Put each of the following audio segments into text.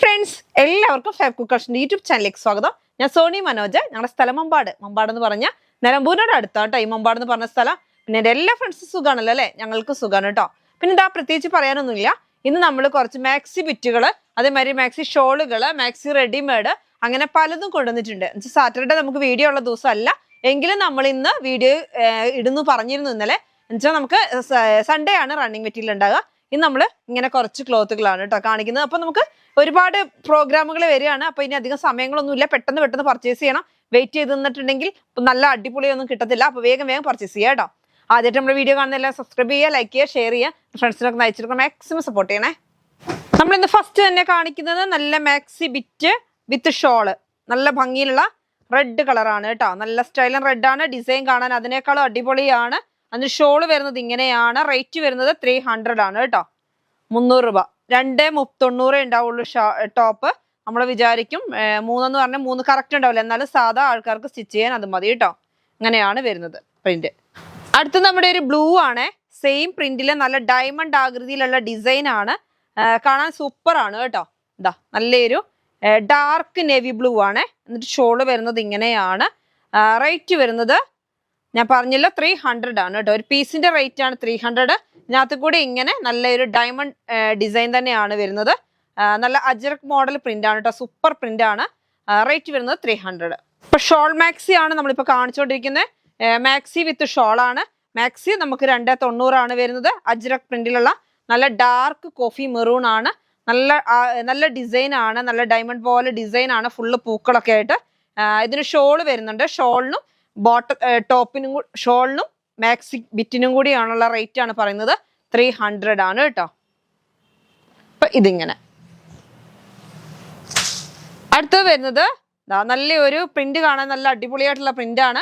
Friends, എല്ലാവർക്കും fab കുക്കേഴ്സിന്റെ YouTube ചാനലിലേക്ക് സ്വാഗതം. ഞാൻ സോണി മനോജ്. ഞങ്ങളുടെ സ്ഥലം മമ്പാട് എന്ന് പറഞ്ഞാൽ നിലമ്പൂരിനോട് അടുത്താണ് ഈ മമ്പാട് എന്ന് പറഞ്ഞ സ്ഥലം. പിന്നെ എൻ്റെ എല്ലാ ഫ്രണ്ട്സും സുഖമാണല്ലോ അല്ലേ? ഞങ്ങൾക്ക് സുഖമാണ് കേട്ടോ. പിന്നെ ഇതാ പ്രത്യേകിച്ച് പറയാനൊന്നുമില്ല. ഇന്ന് നമ്മൾ കുറച്ച് മാക്സി ബിറ്റുകൾ, അതേമാതിരി മാക്സി ഷോളുകൾ, മാക്സി റെഡിമെയ്ഡ് അങ്ങനെ പലതും കൊണ്ടുവന്നിട്ടുണ്ട്. സാറ്റർഡേ നമുക്ക് വീഡിയോ ഉള്ള ദിവസമല്ല എങ്കിലും നമ്മൾ ഇന്ന് വീഡിയോ ഇടുന്നു പറഞ്ഞിരുന്നു ഇന്നലെ. എന്നുവെച്ചാൽ നമുക്ക് സൺഡേ ആണ് റണ്ണിങ് മെറ്റീരിയൽ ഉണ്ടാകുക. ഇന്ന് നമ്മൾ ഇങ്ങനെ കുറച്ച് ക്ലോത്തുകളാണ് കേട്ടോ കാണിക്കുന്നത്. അപ്പോൾ നമുക്ക് ഒരുപാട് പ്രോഗ്രാമുകൾ വരികയാണ്. അപ്പോൾ ഇനി അധികം സമയങ്ങളൊന്നുമില്ല, പെട്ടെന്ന് പർച്ചേസ് ചെയ്യണം. വെയിറ്റ് ചെയ്ത് നിന്നിട്ടുണ്ടെങ്കിൽ നല്ല അടിപൊളിയൊന്നും കിട്ടത്തില്ല. അപ്പോൾ വേഗം പർച്ചേസ് ചെയ്യുക കേട്ടോ. ആദ്യമായിട്ട് നമ്മുടെ വീഡിയോ കാണുന്നതെല്ലാം സബ്സ്ക്രൈബ് ചെയ്യുക, ലൈക്ക് ചെയ്യുക, ഷെയർ ചെയ്യുക, ഫ്രണ്ട്സിനൊക്കെ അയച്ചെടുക്കുക, മാക്സിമം സപ്പോർട്ട് ചെയ്യണേ. നമ്മളിന്ന് ഫസ്റ്റ് തന്നെ കാണിക്കുന്നത് നല്ല മാക്സി ബിറ്റ് വിത്ത് ഷോള്, നല്ല ഭംഗിയിലുള്ള റെഡ് കളറാണ് കേട്ടോ. നല്ല സ്റ്റൈലൻ റെഡാണ്. ഡിസൈൻ കാണാൻ അതിനേക്കാളും അടിപൊളിയാണ്. അതിന് ഷോള് വരുന്നത് ഇങ്ങനെയാണ്. റേറ്റ് വരുന്നത് 300 ആണ് കേട്ടോ. 300 രൂപ. 290 ഉണ്ടാവുള്ളൂ ടോപ്പ്. നമ്മൾ വിചാരിക്കും 3 എന്ന് പറഞ്ഞാൽ 3 കറക്റ്റ് ഉണ്ടാവില്ല, എന്നാലും സാധാ ആൾക്കാർക്ക് സ്റ്റിച്ച് ചെയ്യാൻ അത് മതി കേട്ടോ. അങ്ങനെയാണ് വരുന്നത് പ്രിന്റ്. അടുത്ത് നമ്മുടെ ഒരു ബ്ലൂ ആണ്. സെയിം പ്രിന്റില് നല്ല ഡയമണ്ട് ആകൃതിയിലുള്ള ഡിസൈൻ ആണ്. കാണാൻ സൂപ്പർ ആണ് കേട്ടോ. ഇതാ നല്ലൊരു ഡാർക്ക് നേവി ബ്ലൂ ആണ്. എന്നിട്ട് ഷോള് വരുന്നത് ഇങ്ങനെയാണ്. റേറ്റ് വരുന്നത് ഞാൻ പറഞ്ഞല്ലോ 300 ആണ് കേട്ടോ. ഒരു പീസിന്റെ റേറ്റ് ആണ് 300. ഇതിനകത്ത് കൂടി ഇങ്ങനെ നല്ലൊരു ഡയമണ്ട് ഡിസൈൻ തന്നെയാണ് വരുന്നത്. നല്ല അജ്രക് മോഡൽ പ്രിന്റ് ആണ് കേട്ടോ. സൂപ്പർ പ്രിന്റ് ആണ്. റേറ്റ് വരുന്നത് 300. ഇപ്പൊ ഷോൾ മാക്സി ആണ് നമ്മളിപ്പോ കാണിച്ചുകൊണ്ടിരിക്കുന്നത്. മാക്സി വിത്ത് ഷോൾ ആണ്. മാക്സി നമുക്ക് 290 ആണ് വരുന്നത്. അജ്രക് പ്രിന്റിലുള്ള നല്ല ഡാർക്ക് കോഫി മെറൂൺ ആണ്. നല്ല ഡിസൈൻ ആണ്. നല്ല ഡയമണ്ട് പോലെ ഡിസൈൻ ആണ്. ഫുള്ള് പൂക്കളൊക്കെ ആയിട്ട്. ഇതിന് ഷോള് വരുന്നുണ്ട്. ഷോളിനും ടോപ്പിനും ഷോളിനും മാക്സി ബിറ്റിനും കൂടിയാണുള്ള റേറ്റ് ആണ് പറയുന്നത്. 300 ആണ് കേട്ടോ. അപ്പൊ ഇതിങ്ങനെ അടുത്തത് വരുന്നത് നല്ലൊരു പ്രിന്റ് കാണാൻ നല്ല അടിപൊളിയായിട്ടുള്ള പ്രിന്റ് ആണ്.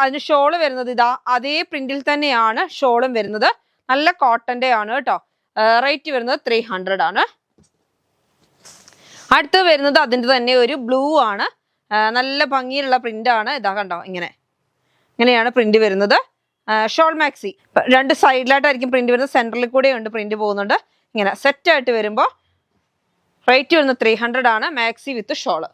അതിന് ഷോള് വരുന്നത് ഇതാ അതേ പ്രിന്റിൽ തന്നെയാണ് ഷോളും വരുന്നത്. നല്ല കോട്ടന്റെ ആണ് കേട്ടോ. റേറ്റ് വരുന്നത് 300 ആണ്. അടുത്തത് വരുന്നത് അതിൻ്റെ തന്നെ ഒരു ബ്ലൂ ആണ്. നല്ല ഭംഗിയിലുള്ള പ്രിന്റ് ആണ്. ഇതാ കണ്ടോ, ഇങ്ങനെയാണ് പ്രിന്റ് വരുന്നത്. ഷോൾ മാക്സി 2 സൈഡിലായിട്ടായിരിക്കും പ്രിന്റ് വരുന്നത്. സെന്ററിൽ കൂടെ ഉണ്ട് പ്രിന്റ് പോകുന്നുണ്ട്. ഇങ്ങനെ സെറ്റ് ആയിട്ട് വരുമ്പോൾ റേറ്റ് വരുന്നത് 300 ആണ്. മാക്സി വിത്ത് ഷോള്.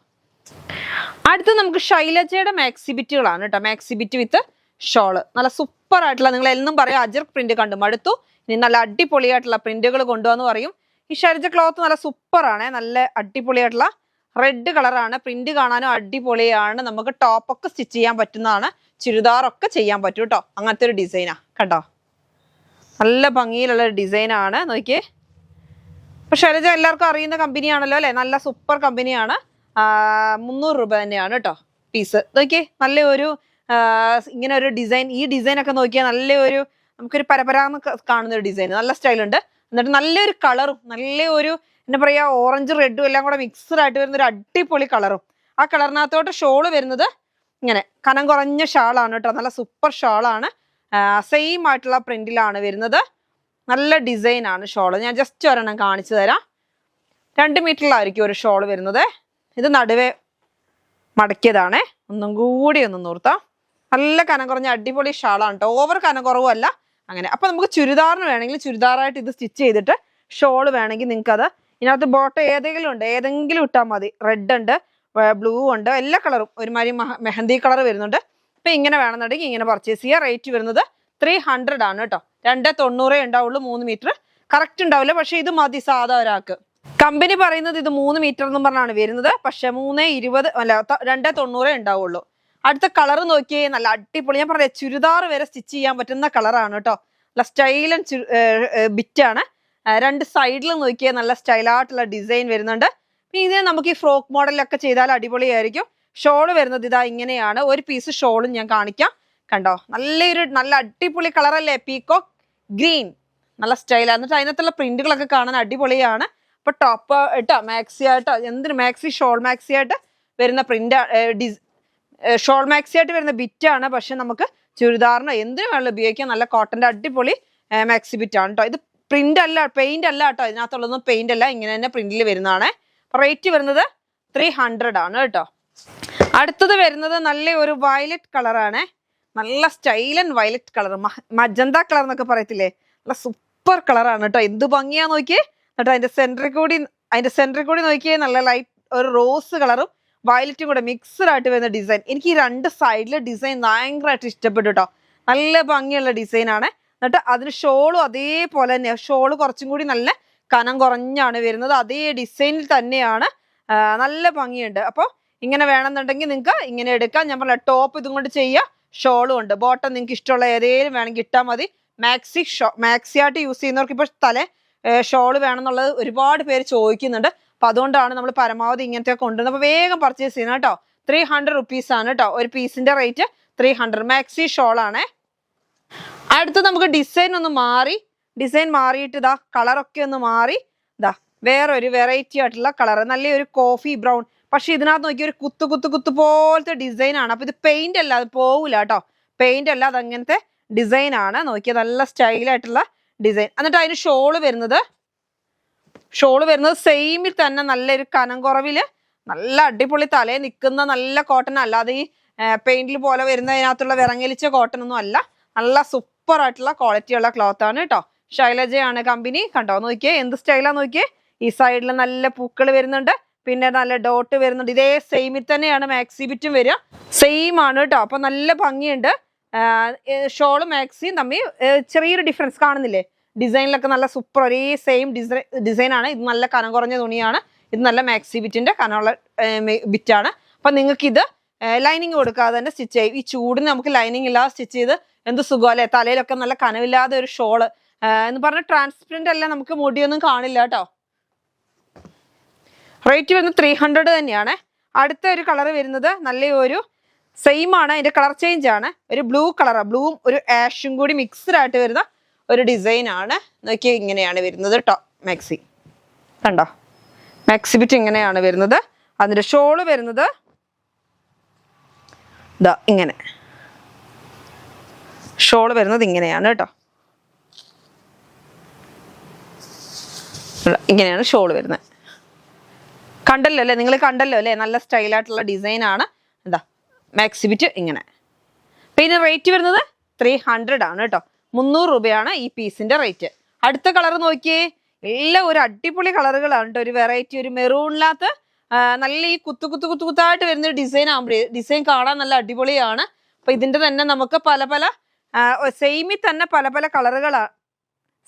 അടുത്ത് നമുക്ക് ശൈലജയുടെ മാക്സി ബിറ്റുകളാണ് കേട്ടോ. മാക്സി ബിറ്റ് വിത്ത് ഷോള് നല്ല സൂപ്പർ ആയിട്ടുള്ള, നിങ്ങൾ എന്നും പറയും അജർക്ക് പ്രിന്റ് കണ്ടു മടുത്തു, ഇനി നല്ല അടിപൊളിയായിട്ടുള്ള പ്രിന്റുകൾ കൊണ്ടുവന്ന് പറയും. ഈ ശൈലജ ക്ലോത്ത് നല്ല സൂപ്പർ ആണ്. നല്ല അടിപൊളിയായിട്ടുള്ള റെഡ് കളറാണ്. പ്രിന്റ് കാണാനും അടിപൊളിയാണ്. നമുക്ക് ടോപ്പൊക്കെ സ്റ്റിച്ച് ചെയ്യാൻ പറ്റുന്നതാണ്. ചുരിദാറൊക്കെ ചെയ്യാൻ പറ്റും കേട്ടോ. അങ്ങനത്തെ ഒരു ഡിസൈനാ കണ്ടോ. നല്ല ഭംഗിയിലുള്ള ഒരു ഡിസൈനാണ്. നോക്കിയേ. ഇപ്പൊ ശൈലജ എല്ലാവർക്കും അറിയുന്ന കമ്പനിയാണല്ലോ അല്ലെ. നല്ല സൂപ്പർ കമ്പനിയാണ്. 300 രൂപ തന്നെയാണ് കേട്ടോ പീസ്. നോക്കിയേ നല്ല ഒരു ഇങ്ങനെ ഒരു ഡിസൈൻ. ഈ ഡിസൈൻ ഒക്കെ നോക്കിയാൽ നല്ലൊരു നമുക്കൊരു പരപരാന്ന് കാണുന്ന ഒരു ഡിസൈൻ. നല്ല സ്റ്റൈലുണ്ട്. എന്നിട്ട് നല്ലൊരു കളറും നല്ലൊരു എന്താ പറയാ ഓറഞ്ച് റെഡും എല്ലാം കൂടെ മിക്സ്ഡ് ആയിട്ട് വരുന്ന ഒരു അടിപൊളി കളറും. ആ കളറിനകത്തോട്ട് ഷോള് വരുന്നത് ഇങ്ങനെ കനം കുറഞ്ഞ ഷാളാണ് കേട്ടോ. നല്ല സൂപ്പർ ഷാളാണ്. സെയിം ആയിട്ടുള്ള പ്രിന്റിലാണ് വരുന്നത്. നല്ല ഡിസൈൻ ആണ് ഷോള്. ഞാൻ ജസ്റ്റ് ഒരെണ്ണം കാണിച്ചു തരാം. 2 മീറ്ററിലായിരിക്കും ഒരു ഷോള് വരുന്നത്. ഇത് നടുവേ മടക്കിയതാണേ. ഒന്നും കൂടി ഒന്ന് നിർത്താം. നല്ല കനം കുറഞ്ഞ അടിപൊളി ഷാളാണ് കേട്ടോ. ഓവർ കനം കുറവല്ല. അങ്ങനെ അപ്പൊ നമുക്ക് ചുരിദാറിന് വേണമെങ്കിൽ ചുരിദാറായിട്ട് ഇത് സ്റ്റിച്ച് ചെയ്തിട്ട് ഷോള് വേണമെങ്കിൽ നിങ്ങൾക്ക് അത് ഇതിനകത്ത് ബോട്ടം ഏതെങ്കിലും ഇട്ടാൽ മതി. റെഡ് ഉണ്ട്, ബ്ലൂ ഉണ്ട്, എല്ലാ കളറും ഒരുമാതിരി മെഹന്തി കളർ വരുന്നുണ്ട്. അപ്പൊ ഇങ്ങനെ വേണമെന്നുണ്ടെങ്കിൽ ഇങ്ങനെ പർച്ചേസ് ചെയ്യുക. റേറ്റ് വരുന്നത് 300 ആണ് കേട്ടോ. 290 ഉണ്ടാവുള്ളൂ. 3 മീറ്റർ കറക്റ്റ് ഉണ്ടാവില്ല, പക്ഷെ ഇത് മതി സാധാ ഒരാൾക്ക്. കമ്പനി പറയുന്നത് ഇത് 3 മീറ്റർ എന്നും പറഞ്ഞാണ് വരുന്നത്. പക്ഷെ 320 അല്ല 290 ഉണ്ടാവുള്ളൂ. അടുത്ത കളർ നോക്കിയേ, നല്ല അടിപൊളി. ഞാൻ പറയാം ചുരിദാർ വരെ സ്റ്റിച്ച് ചെയ്യാൻ പറ്റുന്ന കളറാണ് കേട്ടോ. നല്ല സ്റ്റൈലൻ ബിറ്റാണ്. 2 സൈഡിലും നോക്കിയാൽ നല്ല സ്റ്റൈലായിട്ടുള്ള ഡിസൈൻ വരുന്നുണ്ട്. ഇത് നമുക്ക് ഈ ഫ്രോക്ക് മോഡലൊക്കെ ചെയ്താൽ അടിപൊളിയായിരിക്കും. ഷോള് വരുന്നത് ഇതാ ഇങ്ങനെയാണ്. ഒരു പീസ് ഷോളും ഞാൻ കാണിക്കാം. കണ്ടോ, നല്ല അടിപൊളി കളറല്ലേ. പീകോക്ക് ഗ്രീൻ നല്ല സ്റ്റൈലാണ്. എന്നിട്ട് അതിനകത്തുള്ള പ്രിന്റുകളൊക്കെ കാണാൻ അടിപൊളിയാണ്. ഇപ്പൊ ടോപ്പ് ഇട്ടോ മാക്സി ആയിട്ടോ എന്തിന് മാക്സി ഷോൾ മാക്സി ആയിട്ട് വരുന്ന പ്രിന്റ് ഷോൾ മാക്സി ആയിട്ട് വരുന്ന ബിറ്റാണ്. പക്ഷെ നമുക്ക് ചുരിദാറിനോ എന്തിനു വേണമെങ്കിലും ഉപയോഗിക്കാം. നല്ല കോട്ടന്റെ അടിപൊളി മാക്സി ബിറ്റാണ് കേട്ടോ. ഇത് പ്രിന്റ് അല്ല, പെയിന്റ് അല്ല കേട്ടോ. ഇതിനകത്തുള്ളതൊന്നും പെയിന്റ് അല്ല, ഇങ്ങനെ തന്നെ പ്രിന്റിൽ വരുന്നതാണ്. റേറ്റ് വരുന്നത് 300 ആണ് കേട്ടോ. അടുത്തത് വരുന്നത് നല്ല ഒരു വയലറ്റ് കളറാണ്. നല്ല സ്റ്റൈലൻ വയലറ്റ് കളർ, മജന്ത കളർ എന്നൊക്കെ പറയത്തില്ലേ. നല്ല സൂപ്പർ കളറാണ് കേട്ടോ. എന്ത് ഭംഗിയാ നോക്കിയേ. എന്നിട്ട് അതിന്റെ സെന്ററിൽ കൂടി അതിന്റെ സെന്ററിൽ കൂടി നോക്കിയാൽ നല്ല ലൈറ്റ് ഒരു റോസ് കളറും വയലറ്റും കൂടെ മിക്സ്ഡ് ആയിട്ട് വരുന്ന ഡിസൈൻ. എനിക്ക് ഈ രണ്ട് സൈഡിലെ ഡിസൈൻ ഭയങ്കരമായിട്ട് ഇഷ്ടപ്പെട്ടു കേട്ടോ. നല്ല ഭംഗിയുള്ള ഡിസൈൻ ആണ്. എന്നിട്ട് അതിന് ഷോളും അതേപോലെ തന്നെയാണ്. ഷോള് കുറച്ചും കൂടി നല്ല കനം കുറഞ്ഞാണ് വരുന്നത്. അതേ ഡിസൈനിൽ തന്നെയാണ്. നല്ല ഭംഗിയുണ്ട്. അപ്പോൾ ഇങ്ങനെ വേണമെന്നുണ്ടെങ്കിൽ നിങ്ങൾക്ക് ഇങ്ങനെ എടുക്കാം. ഞാൻ പറഞ്ഞ ടോപ്പ് ഇതും കൊണ്ട് ചെയ്യുക, ഷോളും ഉണ്ട്. ബോട്ടം നിങ്ങൾക്ക് ഇഷ്ടമുള്ള ഏതെങ്കിലും വേണമെങ്കിൽ ഇട്ടാൽ മതി. മാക്സി ആയിട്ട് യൂസ് ചെയ്യുന്നവർക്ക് ഇപ്പോൾ ഷോള് വേണമെന്നുള്ളത് ഒരുപാട് പേര് ചോദിക്കുന്നുണ്ട്. അപ്പൊ അതുകൊണ്ടാണ് നമ്മൾ പരമാവധി ഇങ്ങനത്തെ കൊണ്ടുവന്നത്. അപ്പൊ വേഗം പർച്ചേസ് ചെയ്യണം കേട്ടോ. 300 റുപ്പീസ് ആണ് കേട്ടോ ഒരു പീസിന്റെ റേറ്റ്. 300 മാക്സി ഷോൾ ആണേ. അടുത്ത് നമുക്ക് ഡിസൈൻ ഒന്ന് മാറി. ഡിസൈൻ മാറിയിട്ട് ഇതാ കളറൊക്കെ ഒന്ന് മാറി. ഇതാ വേറൊരു വെറൈറ്റി ആയിട്ടുള്ള കളർ, നല്ലൊരു കോഫി ബ്രൗൺ. പക്ഷെ ഇതിനകത്ത് നോക്കി ഒരു കുത്ത് പോലത്തെ ഡിസൈൻ ആണ്. അപ്പൊ ഇത് പെയിന്റ് അല്ല, അത് പോവില്ല കേട്ടോ. പെയിന്റ് അല്ല, അത് അങ്ങനത്തെ ഡിസൈൻ ആണ്. നോക്കിയാൽ നല്ല സ്റ്റൈലായിട്ടുള്ള ഡിസൈൻ. എന്നിട്ട് അതിന് ഷോള് വരുന്നത് സെയിമിൽ തന്നെ നല്ലൊരു കനം കുറവില് നല്ല അടിപൊളി തലയിൽ നിൽക്കുന്ന നല്ല കോട്ടൺ. അല്ലാതെ ഈ പെയിന്റിൽ പോലെ വരുന്നതിനകത്തുള്ള വിറങ്ങലിച്ച കോട്ടൺ ഒന്നും അല്ല. നല്ല സൂപ്പർ ആയിട്ടുള്ള ക്വാളിറ്റി ഉള്ള ക്ലോത്ത് ആണ് കേട്ടോ. ശൈലജയാണ് കമ്പനി. കണ്ടോ നോക്കിയേ എന്ത് സ്റ്റൈലാ നോക്കിയേ. ഈ സൈഡിൽ നല്ല പൂക്കൾ വരുന്നുണ്ട്, പിന്നെ നല്ല ഡോട്ട് വരുന്നുണ്ട്. ഇതേ സെയിമിൽ തന്നെയാണ് മാക്സി ബിറ്റും വരിക. സെയിം ആണ് കേട്ടോ. അപ്പൊ നല്ല ഭംഗിയുണ്ട്. ഷോളും മാക്സിയും തമ്മിൽ ചെറിയൊരു ഡിഫറൻസ് കാണുന്നില്ലേ? ഡിസൈനിലൊക്കെ നല്ല സൂപ്പർ ഒരേ സെയിം ഡിസൈൻ ആണ്. ഇത് നല്ല കനം കുറഞ്ഞ തുണിയാണ്. ഇത് നല്ല മാക്സി ബിറ്റിന്റെ കനമുള്ള ബിറ്റാണ്. അപ്പൊ നിങ്ങൾക്ക് ഇത് ലൈനിങ് കൊടുക്കാതെ തന്നെ സ്റ്റിച്ച് ചെയ്യും. ഈ ചൂടിന് നമുക്ക് ലൈനിങ് ഇല്ലാതെ സ്റ്റിച്ച് ചെയ്ത് എന്ത് സുഖമല്ലേ. തലയിലൊക്കെ നല്ല കനവില്ലാതെ ഒരു ഷോള് എന്ന് പറഞ്ഞ ട്രാൻസ്പെറന്റ് അല്ല, നമുക്ക് മുടിയൊന്നും കാണില്ല കേട്ടോ. റേറ്റ് വരുന്നത് 300 തന്നെയാണ്. അടുത്ത ഒരു കളർ വരുന്നത് നല്ല ഒരു സെയിം ആണ്. അതിന്റെ കളർ ചേഞ്ച് ആണ്. ഒരു ബ്ലൂ കളറാണ്. ബ്ലൂവും ഒരു ആഷും കൂടി മിക്സ്ഡ് ആയിട്ട് വരുന്ന ഒരു ഡിസൈൻ ആണ്. നോക്കി ഇങ്ങനെയാണ് വരുന്നത് കേട്ടോ മാക്സി. കണ്ടോ മാക്സി ബിറ്റ് ഇങ്ങനെയാണ് വരുന്നത്. അതിന്റെ ഷോള് വരുന്നത് ഇതാ ഇങ്ങനെ. ഷോള് വരുന്നത് ഇങ്ങനെയാണ് കേട്ടോ. ഇങ്ങനെയാണ് ഷോള് വരുന്നത്. കണ്ടല്ലോ അല്ലേ, നിങ്ങൾ കണ്ടല്ലോ അല്ലേ? നല്ല സ്റ്റൈലായിട്ടുള്ള ഡിസൈൻ ആണ്. എന്താ മാക്സി ബിറ്റ് ഇങ്ങനെ. പിന്നെ റേറ്റ് വരുന്നത് 300 ആണ് കേട്ടോ. 300 രൂപയാണ് ഈ പീസിന്റെ റേറ്റ്. അടുത്ത കളർ നോക്കിയേ. എല്ലാം ഒരു അടിപൊളി കളറുകളാണ് കേട്ടോ. ഒരു വെറൈറ്റി, ഒരു മെറൂണിനകത്ത് നല്ല ഈ കുത്തായിട്ട് വരുന്ന ഒരു ഡിസൈൻ ആകുമ്പോൾ ഡിസൈൻ കാണാൻ നല്ല അടിപൊളിയാണ്. അപ്പൊ ഇതിന്റെ തന്നെ നമുക്ക് പല സെയിമിൽ തന്നെ പല കളറുകളാണ്.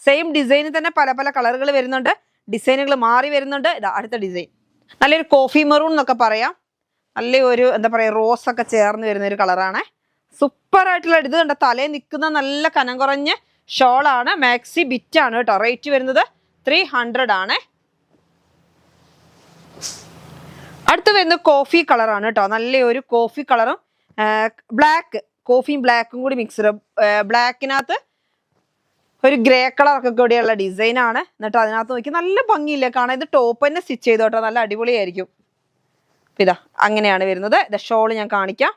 സെയിം ഡിസൈനിൽ തന്നെ പല കളറുകൾ വരുന്നുണ്ട്. ഡിസൈനുകൾ മാറി വരുന്നുണ്ട്. ഇതാ അടുത്ത ഡിസൈൻ നല്ലൊരു കോഫി മെറൂൺ എന്നൊക്കെ പറയാം. നല്ലൊരു എന്താ പറയാ റോസ് ഒക്കെ ചേർന്ന് വരുന്ന ഒരു കളറാണ്. സൂപ്പർ ആയിട്ടുള്ള ഇത് കണ്ട തലയിൽ നിൽക്കുന്ന നല്ല കനം കുറഞ്ഞ ഷോളാണ്. മാക്സി ബിറ്റ് ആണ് കേട്ടോ. റേറ്റ് വരുന്നത് 300 ആണ്. അടുത്ത് വരുന്നത് കോഫി കളറാണ് കേട്ടോ. നല്ലൊരു കോഫി കളറും കോഫിയും ബ്ലാക്കും കൂടി മിക്സ്ഡ്. ബ്ലാക്കിനകത്ത് ഒരു ഗ്രേ കളറൊക്കെ കൂടിയുള്ള ഡിസൈൻ ആണ്. എന്നിട്ട് അതിനകത്ത് നോക്കി നല്ല ഭംഗിയില്ലേ കാണാൻ. ഇത് ടോപ്പ് തന്നെ സ്റ്റിച്ച് ചെയ്തോട്ടോ, നല്ല അടിപൊളിയായിരിക്കും. ഇതാ അങ്ങനെയാണ് വരുന്നത്. ഇതാ ഷോള് ഞാൻ കാണിക്കാം.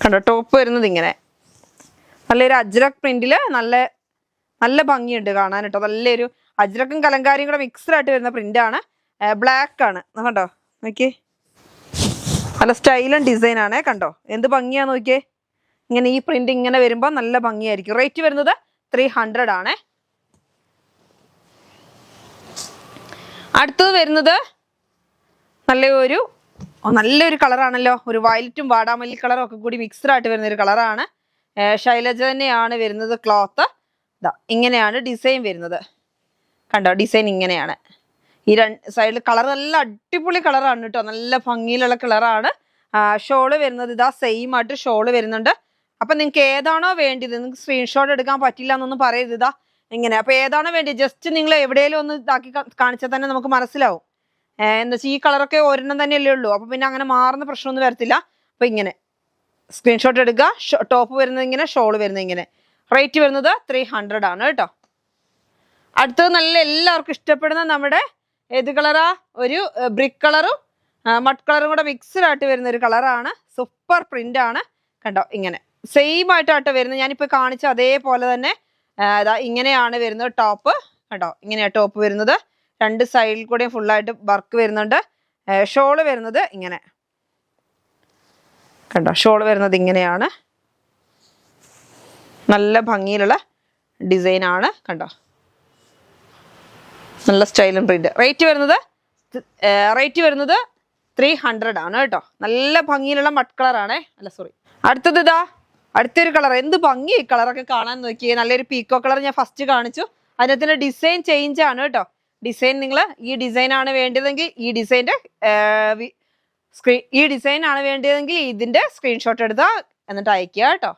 കണ്ടോ ടോപ്പ് വരുന്നത് ഇങ്ങനെ നല്ലൊരു അജ്രക് പ്രിന്റില് നല്ല ഭംഗിയുണ്ട് കാണാൻ കേട്ടോ. നല്ലൊരു അജ്രക്കും കലങ്കാരിയും കൂടെ മിക്സ്ഡ് ആയിട്ട് വരുന്ന പ്രിന്റ് ആണ്. ബ്ലാക്ക് ആണ് കണ്ടോ നോക്കിയേ. നല്ല സ്റ്റൈലും ഡിസൈൻ ആണ്. കണ്ടോ എന്ത് ഭംഗിയാ നോക്കിയേ. ഇങ്ങനെ ഈ പ്രിന്റ് ഇങ്ങനെ വരുമ്പോൾ നല്ല ഭംഗിയായിരിക്കും. റേറ്റ് വരുന്നത് 300 ആണ്. അടുത്തത് വരുന്നത് നല്ലൊരു കളറാണല്ലോ. ഒരു വയലറ്റും വാടാമല്ലി കളറും ഒക്കെ കൂടി മിക്സ്ഡ് ആയിട്ട് വരുന്ന ഒരു കളറാണ്. ശൈലജ തന്നെയാണ് വരുന്നത് ക്ലോത്ത്. ഇതാ ഇങ്ങനെയാണ് ഡിസൈൻ വരുന്നത്. കണ്ടോ ഡിസൈൻ ഇങ്ങനെയാണ്. ഈ രണ്ട് സൈഡിൽ കളർ നല്ല അടിപൊളി കളറാണ് കേട്ടോ. നല്ല ഭംഗിയിലുള്ള കളറാണ്. ഷോള് വരുന്നത് ഇതാ സെയിം ആയിട്ട് ഷോള് വരുന്നുണ്ട്. അപ്പൊ നിങ്ങൾക്ക് ഏതാണോ വേണ്ടത്, നിങ്ങൾക്ക് സ്ക്രീൻഷോട്ട് എടുക്കാൻ പറ്റില്ല എന്നൊന്നും പറയരുത്. ഇതാ ഇങ്ങനെ. അപ്പൊ ഏതാണോ വേണ്ടത് ജസ്റ്റ് നിങ്ങൾ എവിടെയെങ്കിലും ഒന്ന് ഇതാക്കി കാണിച്ചാൽ തന്നെ നമുക്ക് മനസ്സിലാവും. എന്താ വെച്ചാൽ ഈ കളറൊക്കെ ഒരെണ്ണം തന്നെയല്ലേ ഉള്ളൂ. അപ്പൊ പിന്നെ അങ്ങനെ മാറുന്ന പ്രശ്നമൊന്നും വരത്തില്ല. അപ്പൊ ഇങ്ങനെ സ്ക്രീൻഷോട്ട് എടുക്കുക. ടോപ്പ് വരുന്നത് ഇങ്ങനെ, ഷോള് വരുന്നത് ഇങ്ങനെ. റേറ്റ് വരുന്നത് 300 ആണ് കേട്ടോ. അടുത്തത് നല്ല എല്ലാവർക്കും ഇഷ്ടപ്പെടുന്ന നമ്മുടെ ഏത് കളറാ, ഒരു ബ്രിക്ക് കളറും മഡ് കളറും കൂടെ മിക്സ്ഡ് ആയിട്ട് വരുന്ന ഒരു കളറാണ്. സൂപ്പർ പ്രിന്റ് ആണ്. കണ്ടോ ഇങ്ങനെ സെയിം ആയിട്ടാട്ടോ വരുന്നത്. ഞാനിപ്പോൾ കാണിച്ച അതേപോലെ തന്നെ ഇങ്ങനെയാണ് വരുന്നത് ടോപ്പ്. കണ്ടോ ഇങ്ങനെയാ ടോപ്പ് വരുന്നത്. രണ്ട് സൈഡിൽ കൂടെയും ഫുള്ളായിട്ട് വർക്ക് വരുന്നുണ്ട്. ഷോള് വരുന്നത് ഇങ്ങനെ. കണ്ടോ ഷോള് വരുന്നത് ഇങ്ങനെയാണ്. നല്ല ഭംഗിയിലുള്ള ഡിസൈൻ ആണ്. കണ്ടോ നല്ല സ്റ്റൈലും പ്രിന്റ്. റേറ്റ് വരുന്നത് 300 ആണ് കേട്ടോ. നല്ല ഭംഗിയിലുള്ള മഡ് കളറാണേ. അല്ല സോറി, അടുത്തത് ഇതാ അടുത്തൊരു കളർ. എന്ത് ഭംഗി ഈ കളറൊക്കെ കാണാൻ നോക്കിയേ. നല്ലൊരു പീക്കോ കളർ ഞാൻ ഫസ്റ്റ് കാണിച്ചു. അതിനകത്തിന്റെ ഡിസൈൻ ചേഞ്ച് ആണ് കേട്ടോ. ഡിസൈൻ നിങ്ങൾ ഈ ഡിസൈൻ ആണ് വേണ്ടതെങ്കിൽ ഈ ഡിസൈൻ ആണ് വേണ്ടതെങ്കിൽ ഇതിന്റെ സ്ക്രീൻഷോട്ട് എടുത്താ എന്നിട്ട് അയക്കുക കേട്ടോ.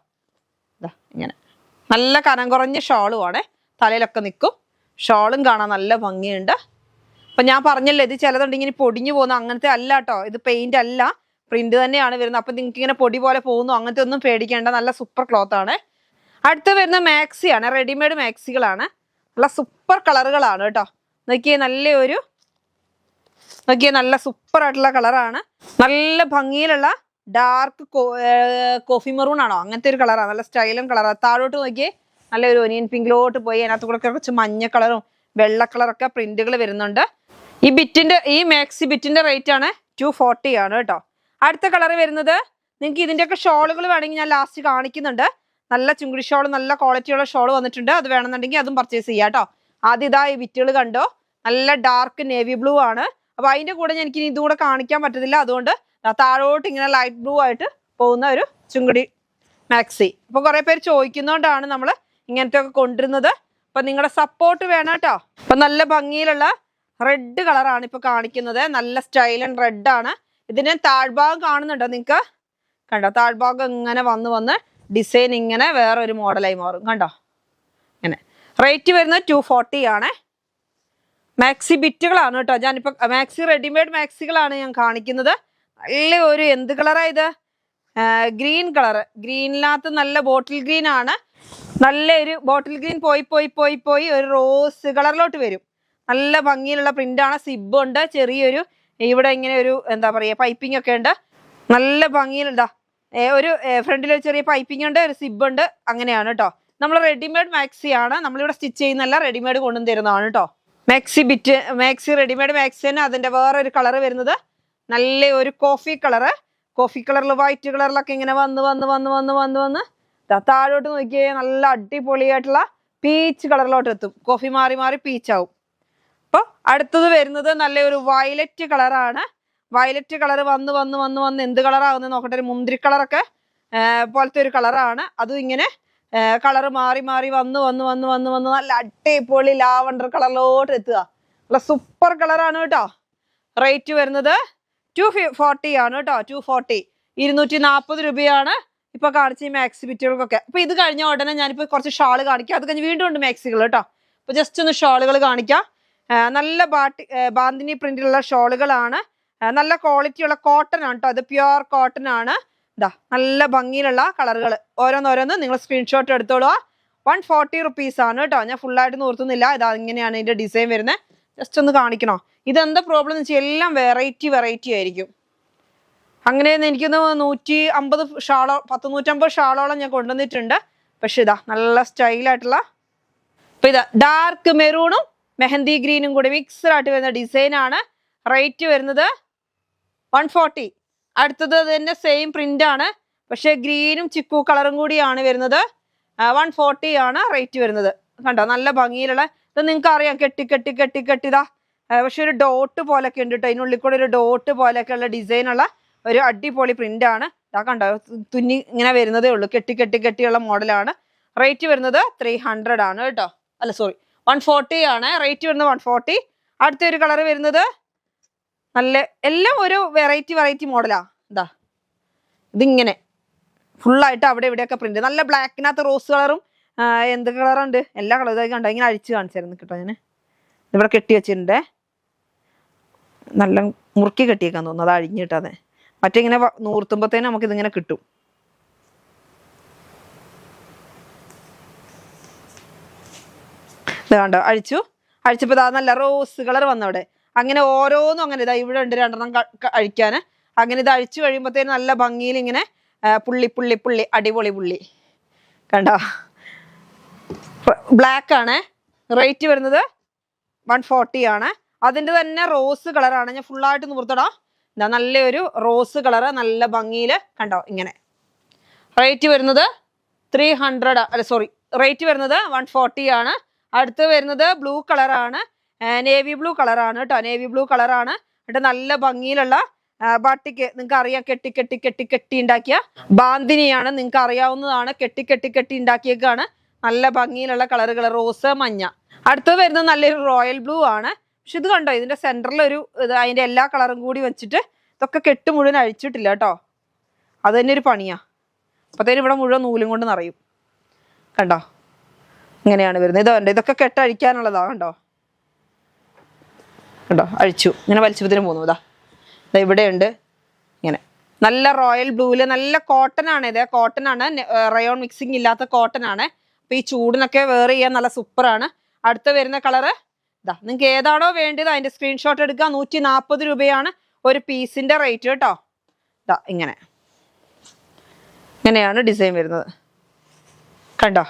ഇതാ ഇങ്ങനെ നല്ല കനം കുറഞ്ഞ ഷോളും ആണ്. തലയിലൊക്കെ നിൽക്കും. ഷോളും കാണാൻ നല്ല ഭംഗിയുണ്ട്. അപ്പൊ ഞാൻ പറഞ്ഞല്ലോ, ഇത് ചിലതുണ്ട് ഇങ്ങനെ പൊടിഞ്ഞു പോകുന്നു, അങ്ങനത്തെ അല്ല കേട്ടോ. ഇത് പെയിന്റ് അല്ല, പ്രിന്റ് തന്നെയാണ് വരുന്നത്. അപ്പൊ നിങ്ങൾക്ക് ഇങ്ങനെ പൊടി പോലെ പോകുന്നു അങ്ങനത്തെ ഒന്നും പേടിക്കേണ്ട. നല്ല സൂപ്പർ ക്ലോത്ത് ആണ്. അടുത്ത് വരുന്ന മാക്സി ആണ്. റെഡിമെയ്ഡ് മാക്സികളാണ്. നല്ല സൂപ്പർ കളറുകളാണ് കേട്ടോ. നോക്കിയേ നല്ല സൂപ്പർ ആയിട്ടുള്ള കളറാണ്. നല്ല ഭംഗിയിലുള്ള ഡാർക്ക് കോഫി മെറൂൺ ആണോ അങ്ങനത്തെ ഒരു കളറാണ്. നല്ല സ്റ്റൈലും കളറാണ്. താഴോട്ട് നോക്കിയേ നല്ലൊരു ഒനിയൻ പിങ്കിലോട്ട് പോയി അതിനകത്ത് കൂടെ കുറച്ച് മഞ്ഞ കളറും വെള്ള കളറൊക്കെ പ്രിന്റുകൾ വരുന്നുണ്ട്. ഈ മാക്സി ബിറ്റിന്റെ റേറ്റ് ആണ് 240 ആണ് കേട്ടോ. അടുത്ത കളർ വരുന്നത് നിങ്ങൾക്ക് ഇതിന്റെയൊക്കെ ഷോളുകൾ വേണമെങ്കിൽ ഞാൻ ലാസ്റ്റ് കാണിക്കുന്നുണ്ട്. നല്ല ചുങ്കുടി ഷോൾ, നല്ല ക്വാളിറ്റിയുള്ള ഷോൾ വന്നിട്ടുണ്ട്. അത് വേണമെന്നുണ്ടെങ്കിൽ അതും പർച്ചേസ് ചെയ്യാം കേട്ടോ. ആദ്യം ഇതാ ഈ ബിറ്റുകൾ കണ്ടോ, നല്ല ഡാർക്ക് നേവി ബ്ലൂ ആണ്. അപ്പൊ അതിന്റെ കൂടെ എനിക്ക് ഇതും കൂടെ കാണിക്കാൻ പറ്റത്തില്ല. അതുകൊണ്ട് താഴോട്ട് ഇങ്ങനെ ലൈറ്റ് ബ്ലൂ ആയിട്ട് പോകുന്ന ഒരു ചുങ്കുടി മാക്സി. അപ്പൊ കുറെ പേര് ചോദിക്കുന്നോണ്ടാണ് നമ്മൾ ഇങ്ങനത്തെ ഒക്കെ കൊണ്ടുവരുന്നത്. അപ്പൊ നിങ്ങളുടെ സപ്പോർട്ട് വേണം കേട്ടോ. അപ്പൊ നല്ല ഭംഗിയിലുള്ള റെഡ് കളറാണ് ഇപ്പൊ കാണിക്കുന്നത്. നല്ല സ്റ്റൈൽ ആൻഡ് റെഡ് ആണ്. ഇതിന്റെ താഴ്ഭാഗം കാണുന്നുണ്ടോ നിങ്ങൾക്ക്? കണ്ടോ, താഴ്ഭാഗം ഇങ്ങനെ വന്ന് ഡിസൈൻ ഇങ്ങനെ വേറൊരു മോഡലായി മാറും. കണ്ടോ ഇങ്ങനെ. റേറ്റ് വരുന്നത് 240 ആണ്. മാക്സി ബിറ്റുകളാണ് കേട്ടോ. ഞാനിപ്പോ റെഡിമെയ്ഡ് മാക്സികളാണ് ഞാൻ കാണിക്കുന്നത്. നല്ല ഒരു എന്ത് കളറാ ഇത്? Green colour. ഗ്രീനിനകത്ത് നല്ല ബോട്ടിൽ ഗ്രീൻ ആണ്. നല്ലൊരു ബോട്ടിൽ ഗ്രീൻ പോയി ഒരു റോസ് കളറിലോട്ട് വരും. നല്ല ഭംഗിയിലുള്ള പ്രിന്റ് ആണ്. സിബ് ഉണ്ട്. ചെറിയൊരു ഇവിടെ ഇങ്ങനെ ഒരു എന്താ പറയാ പൈപ്പിംഗ് ഒക്കെ ഉണ്ട്. നല്ല ഭംഗിയിലുണ്ടാ ഒരു ഫ്രണ്ടിൽ ഒരു ചെറിയ പൈപ്പിംഗ് ഉണ്ട്, ഒരു സിബ് ഉണ്ട്. അങ്ങനെയാണ് കേട്ടോ. നമ്മൾ റെഡിമെയ്ഡ് മാക്സി ആണ്. നമ്മളിവിടെ സ്റ്റിച്ച് ചെയ്യുന്നല്ല, റെഡിമെയ്ഡ് കൊണ്ടുവന്ന് തരുന്നതാണ് കേട്ടോ. മാക്സി റെഡിമെയ്ഡ് മാക്സി തന്നെ. അതിന്റെ വേറൊരു കളർ വരുന്നത് നല്ല ഒരു കോഫി കളറിൽ വൈറ്റ് കളറിലൊക്കെ ഇങ്ങനെ വന്ന് താഴോട്ട് നോക്കിയേ നല്ല അടിപൊളിയായിട്ടുള്ള പീച്ച് കളറിലോട്ട് എത്തും. കോഫി മാറി പീച്ച് ആവും. അപ്പൊ അടുത്തത് വരുന്നത് നല്ലൊരു വയലറ്റ് കളറാണ്. വയലറ്റ് കളർ വന്ന് എന്ത് കളറാകുന്നത് നോക്കട്ടെ. ഒരു മുന്തിരി കളറൊക്കെ പോലത്തെ ഒരു കളറാണ്. അതും ഇങ്ങനെ കളർ മാറി വന്ന് നല്ല അടിപൊളി ലാവണ്ടർ കളറിലോട്ട് എത്തുക. നല്ല സൂപ്പർ കളറാണ് കേട്ടോ. റേറ്റ് വരുന്നത് 240 ആണ് കേട്ടോ. 240, 240 രൂപയാണ് ഇപ്പൊ കാണിച്ച ഈ മാക്സി ബിറ്റുകൾക്കൊക്കെ. അപ്പൊ ഇത് കഴിഞ്ഞ ഉടനെ ഞാനിപ്പോ കുറച്ച് ഷാള് കാണിക്കാം. അത് കഴിഞ്ഞ് വീണ്ടും ഉണ്ട് മാക്സികൾ കേട്ടോ. അപ്പൊ ജസ്റ്റ് ഒന്ന് ഷാളുകൾ കാണിക്കാം. നല്ല ബാന്തിനി പ്രിന്റിലുള്ള ഷോളുകളാണ്. നല്ല ക്വാളിറ്റിയുള്ള കോട്ടൺ ആണ് കേട്ടോ. അത് പ്യുവർ കോട്ടൺ ആണ്. ഇതാ നല്ല ഭംഗിയിലുള്ള കളറുകൾ. ഓരോന്ന് നിങ്ങൾ സ്ക്രീൻഷോട്ട് എടുത്തോളൂ. 140 റുപ്പീസ് ആണ് കേട്ടോ. ഞാൻ ഫുള്ളായിട്ട് നിർത്തുന്നില്ല. ഇതാ ഇങ്ങനെയാണ് ഇതിന്റെ ഡിസൈൻ വരുന്നത്. ജസ്റ്റ് ഒന്ന് കാണിക്കണോ. ഇതെന്താ പ്രോബ്ലം എന്ന് വെച്ചാൽ എല്ലാം വെറൈറ്റി ആയിരിക്കും. അങ്ങനെയൊന്നും എനിക്കൊന്ന് 150 ഷാളോ 150 ഷാളോളം ഞാൻ കൊണ്ടുവന്നിട്ടുണ്ട്. പക്ഷെ ഇതാ നല്ല സ്റ്റൈലായിട്ടുള്ള ഇപ്പൊ ഇതാ ഡാർക്ക് മെറൂണും മെഹന്തി ഗ്രീനും കൂടി മിക്സ്ഡ് ആയിട്ട് വരുന്ന ഡിസൈൻ ആണ്. റേറ്റ് വരുന്നത് 140. അടുത്തത് തന്നെ സെയിം പ്രിന്റ് ആണ്. പക്ഷെ ഗ്രീനും ചിക്കു കളറും കൂടിയാണ് വരുന്നത്. 140 ആണ് റേറ്റ് വരുന്നത്. കണ്ടോ നല്ല ഭംഗിയിലുള്ള ഇത് നിങ്ങൾക്ക് അറിയാം. കെട്ടിതാ. പക്ഷെ ഒരു ഡോട്ട് പോലൊക്കെ ഉണ്ട് കേട്ടോ. അതിനുള്ളിൽ കൂടെ ഒരു ഡോട്ട് പോലെയൊക്കെ ഉള്ള ഡിസൈനുള്ള ഒരു അടിപൊളി പ്രിന്റ് ആണ്. ഇതാ കണ്ടോ, തുന്നി ഇങ്ങനെ വരുന്നതേ ഉള്ളൂ. കെട്ടിയുള്ള മോഡലാണ്. റേറ്റ് വരുന്നത് 300 ആണ് കേട്ടോ. അല്ല സോറി 140 ആണ് റേറ്റ് വരുന്നത്. 140. അടുത്തൊരു കളർ വരുന്നത് നല്ല എല്ലാം ഒരു വെറൈറ്റി മോഡലാ. ഇതാ ഇതിങ്ങനെ ഫുള്ളായിട്ട് അവിടെ ഇവിടെയൊക്കെ പ്രിന്റ്. നല്ല ബ്ലാക്കിനകത്ത് റോസ് കളറും എന്ത് കളറുണ്ട് എല്ലാ കളറും കണ്ടോ. ഇങ്ങനെ അഴിച്ച് കാണിച്ചായിരുന്നു കേട്ടോ. ഞാൻ ഇവിടെ കെട്ടി വെച്ചിട്ടുണ്ട്. നല്ല മുറുക്കി കെട്ടിയേക്കാൻ തോന്നുന്നു. അത് അഴിഞ്ഞിട്ടാതെ മറ്റേ ഇങ്ങനെ നൂർത്തുമ്പോഴത്തേനും നമുക്ക് ഇതിങ്ങനെ കിട്ടും. ഇത് കണ്ടോ അഴിച്ചപ്പോ ഇതാ നല്ല റോസ് കളർ വന്നവിടെ. അങ്ങനെ ഓരോന്നും അങ്ങനെ ഇതാ ഇവിടെ ഉണ്ട് 2 അഴിക്കാന്. അങ്ങനെ ഇത് അഴിച്ചു കഴിയുമ്പോഴത്തേനും നല്ല ഭംഗിയിൽ ഇങ്ങനെ പുള്ളി അടിപൊളി പുള്ളി കണ്ടോ. ബ്ലാക്ക് ആണ്. റേറ്റ് വരുന്നത് 140 ആണ്. അതിന്റെ തന്നെ റോസ് കളറാണ്. ഞാൻ ഫുള്ളായിട്ട് നിർത്തടാം. എന്താ നല്ലൊരു റോസ് കളറ് നല്ല ഭംഗിയിൽ കണ്ടോ ഇങ്ങനെ. റേറ്റ് വരുന്നത് 300 അല്ല സോറി റേറ്റ് വരുന്നത് 140 ആണ്. അടുത്ത് വരുന്നത് ബ്ലൂ കളറാണ്. നേവി ബ്ലൂ കളറാണ് കേട്ടോ, നേവി ബ്ലൂ കളറാണ്. എന്നിട്ട് നല്ല ഭംഗിയിലുള്ള ബാട്ടിക്ക് നിങ്ങൾക്ക് അറിയാം, കെട്ടി കെട്ടി കെട്ടി കെട്ടി ഉണ്ടാക്കിയ ബാന്തിനിയാണ്, നിങ്ങൾക്ക് അറിയാവുന്നതാണ്. കെട്ടി കെട്ടി കെട്ടി ഉണ്ടാക്കിയേക്കാണ്. നല്ല ഭംഗിയിലുള്ള കളറുകൾ, റോസ്, മഞ്ഞ. അടുത്തത് വരുന്നത് നല്ലൊരു റോയൽ ബ്ലൂ ആണ്. പക്ഷെ ഇത് കണ്ടോ, ഇതിന്റെ സെന്ററിൽ ഒരു ഇത് അതിന്റെ എല്ലാ കളറും കൂടി വെച്ചിട്ട് ഇതൊക്കെ കെട്ട് മുഴുവൻ അഴിച്ചിട്ടില്ല കേട്ടോ. അത് തന്നെ ഒരു പണിയാ. അപ്പത്തേനും ഇവിടെ മുഴുവൻ നൂലും കൊണ്ട് നിറയും. കണ്ടോ, ഇങ്ങനെയാണ് വരുന്നത്. ഇതുണ്ട്, ഇതൊക്കെ കെട്ട് അഴിക്കാനുള്ളതാ. കണ്ടോ കണ്ടോ, അഴിച്ചു. ഇങ്ങനെ വലിച്ചപ്പത്തിന് പോന്നു. ഇതാ ഇവിടെയുണ്ട്. ഇങ്ങനെ നല്ല റോയൽ ബ്ലൂവില് നല്ല കോട്ടൺ ആണ്. ഇത് കോട്ടൺ ആണ്, റയോൺ മിക്സിങ് ഇല്ലാത്ത കോട്ടൺ ആണ്. അപ്പൊ ഈ ചൂടിനൊക്കെ വെയർ ചെയ്യാൻ നല്ല സൂപ്പറാണ്. അടുത്ത വരുന്ന കളറ് ഇതാ, നിങ്ങൾക്ക് ഏതാണോ വേണ്ടത് അതിന്റെ സ്ക്രീൻഷോട്ട് എടുക്കുക. 140 രൂപയാണ് ഒരു പീസിന്റെ റേറ്റ് കേട്ടോ. ഇതാ ഇങ്ങനെയാണ് ഡിസൈൻ വരുന്നത്. കണ്ടോ,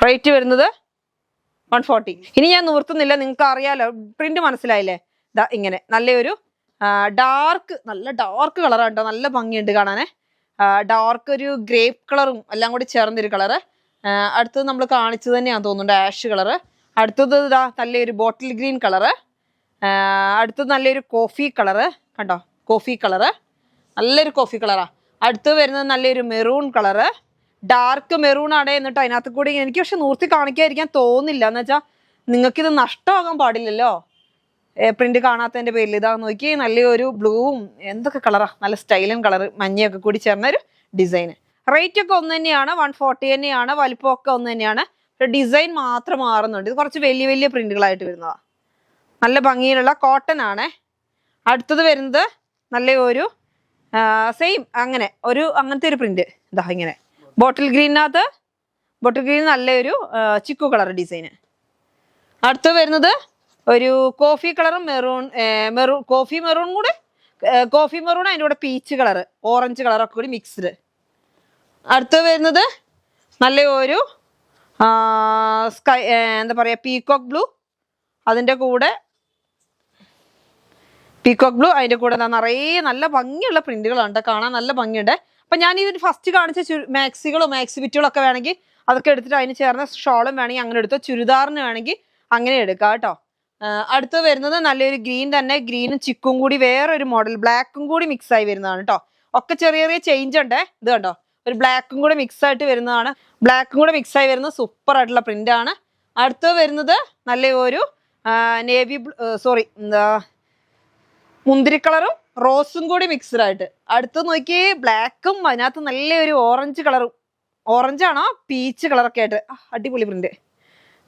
റേറ്റ് വരുന്നത് 140. ഇനി ഞാൻ നിർത്തുന്നില്ല, നിങ്ങൾക്ക് അറിയാലോ, പ്രിന്റ് മനസ്സിലായില്ലേ. ഇതാ ഇങ്ങനെ നല്ലൊരു നല്ല ഡാർക്ക് കളറാണ് കേട്ടോ. നല്ല ഭംഗിയുണ്ട് കാണാനേ. ഡാർക്ക് ഒരു ഗ്രേപ്പ് കളറും എല്ലാം കൂടി ചേർന്നൊരു കളറ്. അടുത്തത് നമ്മൾ കാണിച്ചത് തന്നെയാണെന്ന് തോന്നുന്നുണ്ട്, ആഷ് കളറ്. അടുത്തത് ഇതാ നല്ലൊരു ബോട്ടിൽ ഗ്രീൻ കളറ്. അടുത്തത് നല്ലൊരു കോഫി കളറ്. കണ്ടോ, കോഫി കളറ്, നല്ലൊരു കോഫി കളറാ. അടുത്ത് വരുന്നത് നല്ലൊരു മെറൂൺ കളറ്, ഡാർക്ക് മെറൂൺ ആണ്. എന്നിട്ട് അതിനകത്ത് കൂടി എനിക്ക് പക്ഷെ നൂർത്തി കാണിക്കാതിരിക്കാൻ തോന്നില്ല. എന്ന് വെച്ചാൽ നിങ്ങൾക്കിത് നഷ്ടമാകാൻ പാടില്ലല്ലോ പ്രിന്റ് കാണാത്തതിന്റെ പേരിൽ. ഇതാ നോക്കി, നല്ലൊരു ബ്ലൂവും എന്തൊക്കെ കളറാ, നല്ല സ്റ്റൈലൻ കളർ, മഞ്ഞയൊക്കെ കൂടി ചേർന്നൊരു ഡിസൈൻ. റേറ്റ് ഒക്കെ ഒന്ന് തന്നെയാണ്, 140 തന്നെയാണ്. വലിപ്പമൊക്കെ ഒന്ന് തന്നെയാണ്. ഡിസൈൻ മാത്രം മാറുന്നുണ്ട്. ഇത് കുറച്ച് വലിയ വലിയ പ്രിന്റുകളായിട്ട് വരുന്നതാ. നല്ല ഭംഗിയിലുള്ള കോട്ടൺ ആണ്. അടുത്തത് വരുന്നത് നല്ല ഒരു സെയിം അങ്ങനത്തെ ഒരു പ്രിന്റ്. ഇതാ ഇങ്ങനെ ബോട്ടിൽ ഗ്രീൻ നല്ലൊരു ചിക്കു കളർ ഡിസൈന്. അടുത്തത് വരുന്നത് ഒരു കോഫി കളറും കോഫി മെറൂൺ അതിൻ്റെ കൂടെ പീച്ച് കളറ്, ഓറഞ്ച് കളറൊക്കെ കൂടി മിക്സ്ഡ്. അടുത്തത് വരുന്നത് നല്ല ഒരു എന്താ പറയുക, പീകോക്ക് ബ്ലൂ അതിൻ്റെ കൂടെ നിറയെ നല്ല ഭംഗിയുള്ള പ്രിന്റുകളുണ്ട്. കാണാൻ നല്ല ഭംഗിയുണ്ട്. അപ്പം ഞാൻ ഇതിന് ഫസ്റ്റ് കാണിച്ച മാക്സികളോ മാക്സി ബിറ്റുകളൊക്കെ വേണമെങ്കിൽ അതൊക്കെ എടുത്തിട്ട് അതിന് ചേർന്ന ഷോളും വേണമെങ്കിൽ അങ്ങനെ എടുത്തോ, ചുരിദാറിന് വേണമെങ്കിൽ അങ്ങനെ എടുക്കാം കേട്ടോ. അടുത്ത് വരുന്നത് നല്ലൊരു ഗ്രീൻ തന്നെ, ഗ്രീനും ചിക്കും കൂടി വേറൊരു മോഡൽ, ബ്ലാക്കും കൂടി മിക്സ് ആയി വരുന്നതാണ് കേട്ടോ. ഒക്കെ ചെറിയ ചെറിയ ചേഞ്ച് ഉണ്ട്. ഇത് കണ്ടോ, ഒരു ബ്ലാക്കും കൂടെ മിക്സ് ആയിട്ട് വരുന്നതാണ്. ബ്ലാക്കും കൂടെ മിക്സ് ആയി വരുന്നത് സൂപ്പർ ആയിട്ടുള്ള പ്രിന്റ് ആണ്. അടുത്ത് വരുന്നത് നല്ല ഒരു മുന്തിരി കളറും റോസും കൂടി മിക്സ്ഡ് ആയിട്ട്. അടുത്ത് നോക്കി, ബ്ലാക്കും അതിനകത്ത് നല്ലൊരു ഓറഞ്ച് കളറും, ഓറഞ്ചാണോ പീച്ച് കളറൊക്കെ ആയിട്ട് അടിപൊളി പ്രിന്റ്,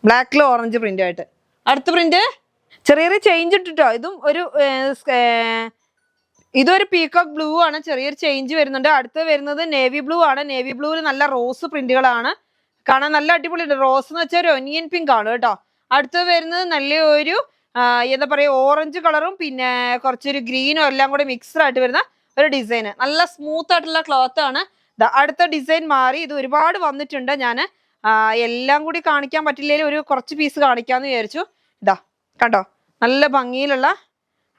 ബ്ലാക്കിൽ ഓറഞ്ച് പ്രിന്റ് ആയിട്ട്. അടുത്ത പ്രിന്റ് ചെറിയ ചെറിയ ചേഞ്ച് ഇട്ടിട്ടോ. ഇതൊരു പീകോക്ക് ബ്ലൂ ആണ്, ചെറിയൊരു ചേഞ്ച് വരുന്നുണ്ട്. അടുത്ത് വരുന്നത് നേവി ബ്ലൂ ആണ്. നേവി ബ്ലൂവിൽ നല്ല റോസ് പ്രിന്റുകളാണ്, കാണാൻ നല്ല അടിപൊളിയുണ്ട്. റോസ് എന്ന് വെച്ചാൽ ഒരു ഒനിയൻ പിങ്ക് ആണ് കേട്ടോ. അടുത്ത് വരുന്നത് നല്ലൊരു എന്താ പറയുക, ഓറഞ്ച് കളറും പിന്നെ കുറച്ചൊരു ഗ്രീനും എല്ലാം കൂടെ മിക്സ്ഡ് ആയിട്ട് വരുന്ന ഒരു ഡിസൈൻ. നല്ല സ്മൂത്ത് ആയിട്ടുള്ള ക്ലോത്ത് ആണ്. അടുത്ത ഡിസൈൻ മാറി, ഇത് ഒരുപാട് വന്നിട്ടുണ്ട്. ഞാൻ എല്ലാം കൂടി കാണിക്കാൻ പറ്റില്ലെങ്കിൽ ഒരു കുറച്ച് പീസ് കാണിക്കാമെന്ന് വിചാരിച്ചു. ഇതാ കണ്ടോ, നല്ല ഭംഗിയിലുള്ള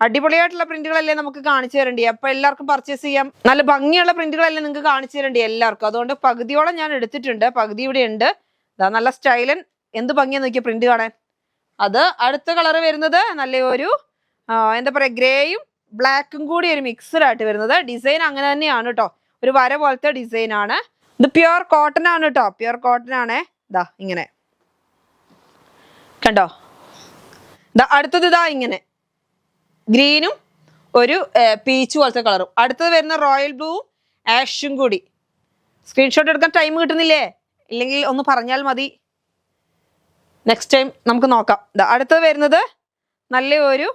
അടിപൊളിയായിട്ടുള്ള പ്രിന്റുകളല്ലേ നമുക്ക് കാണിച്ചു തരണ്ടേ. അപ്പൊ എല്ലാവർക്കും പർച്ചേസ് ചെയ്യാം. നല്ല ഭംഗിയുള്ള പ്രിന്റുകളല്ലേ നിങ്ങൾക്ക് കാണിച്ചു തരണ്ടേ എല്ലാവർക്കും. അതുകൊണ്ട് പകുതിയോളം ഞാൻ എടുത്തിട്ടുണ്ട്, പകുതി ഇവിടെ ഉണ്ട്. ഇതാ നല്ല സ്റ്റൈലൻ, എന്ത് ഭംഗിയാന്ന് നോക്കിയ പ്രിന്റ് കാണാൻ. അത് അടുത്ത കളർ വരുന്നത് നല്ല ഒരു എന്താ പറയുക, ഗ്രേയും ബ്ലാക്കും കൂടി ഒരു മിക്സ്ഡ് ആയിട്ട് വരുന്നത്. ഡിസൈൻ അങ്ങനെ തന്നെയാണ് കേട്ടോ, ഒരു വര പോലത്തെ ഡിസൈൻ ആണ്. ഇത് പ്യുർ കോട്ടൺ ആണ് കേട്ടോ, പ്യുർ കോട്ടൺ ആണ്. ഇതാ ഇങ്ങനെ കണ്ടോ. അടുത്തത് ഇതാ ഇങ്ങനെ ഗ്രീനും ഒരു പീച്ച് പോലത്തെ കളറും. അടുത്തത് വരുന്ന റോയൽ ബ്ലൂവും ആഷും കൂടി. സ്ക്രീൻഷോട്ട് എടുക്കാൻ ടൈം കിട്ടുന്നില്ലേ, ഇല്ലെങ്കിൽ ഒന്ന് പറഞ്ഞാൽ മതി, നെക്സ്റ്റ് ടൈം നമുക്ക് നോക്കാം. അടുത്തത് വരുന്നത് നല്ല ഒരു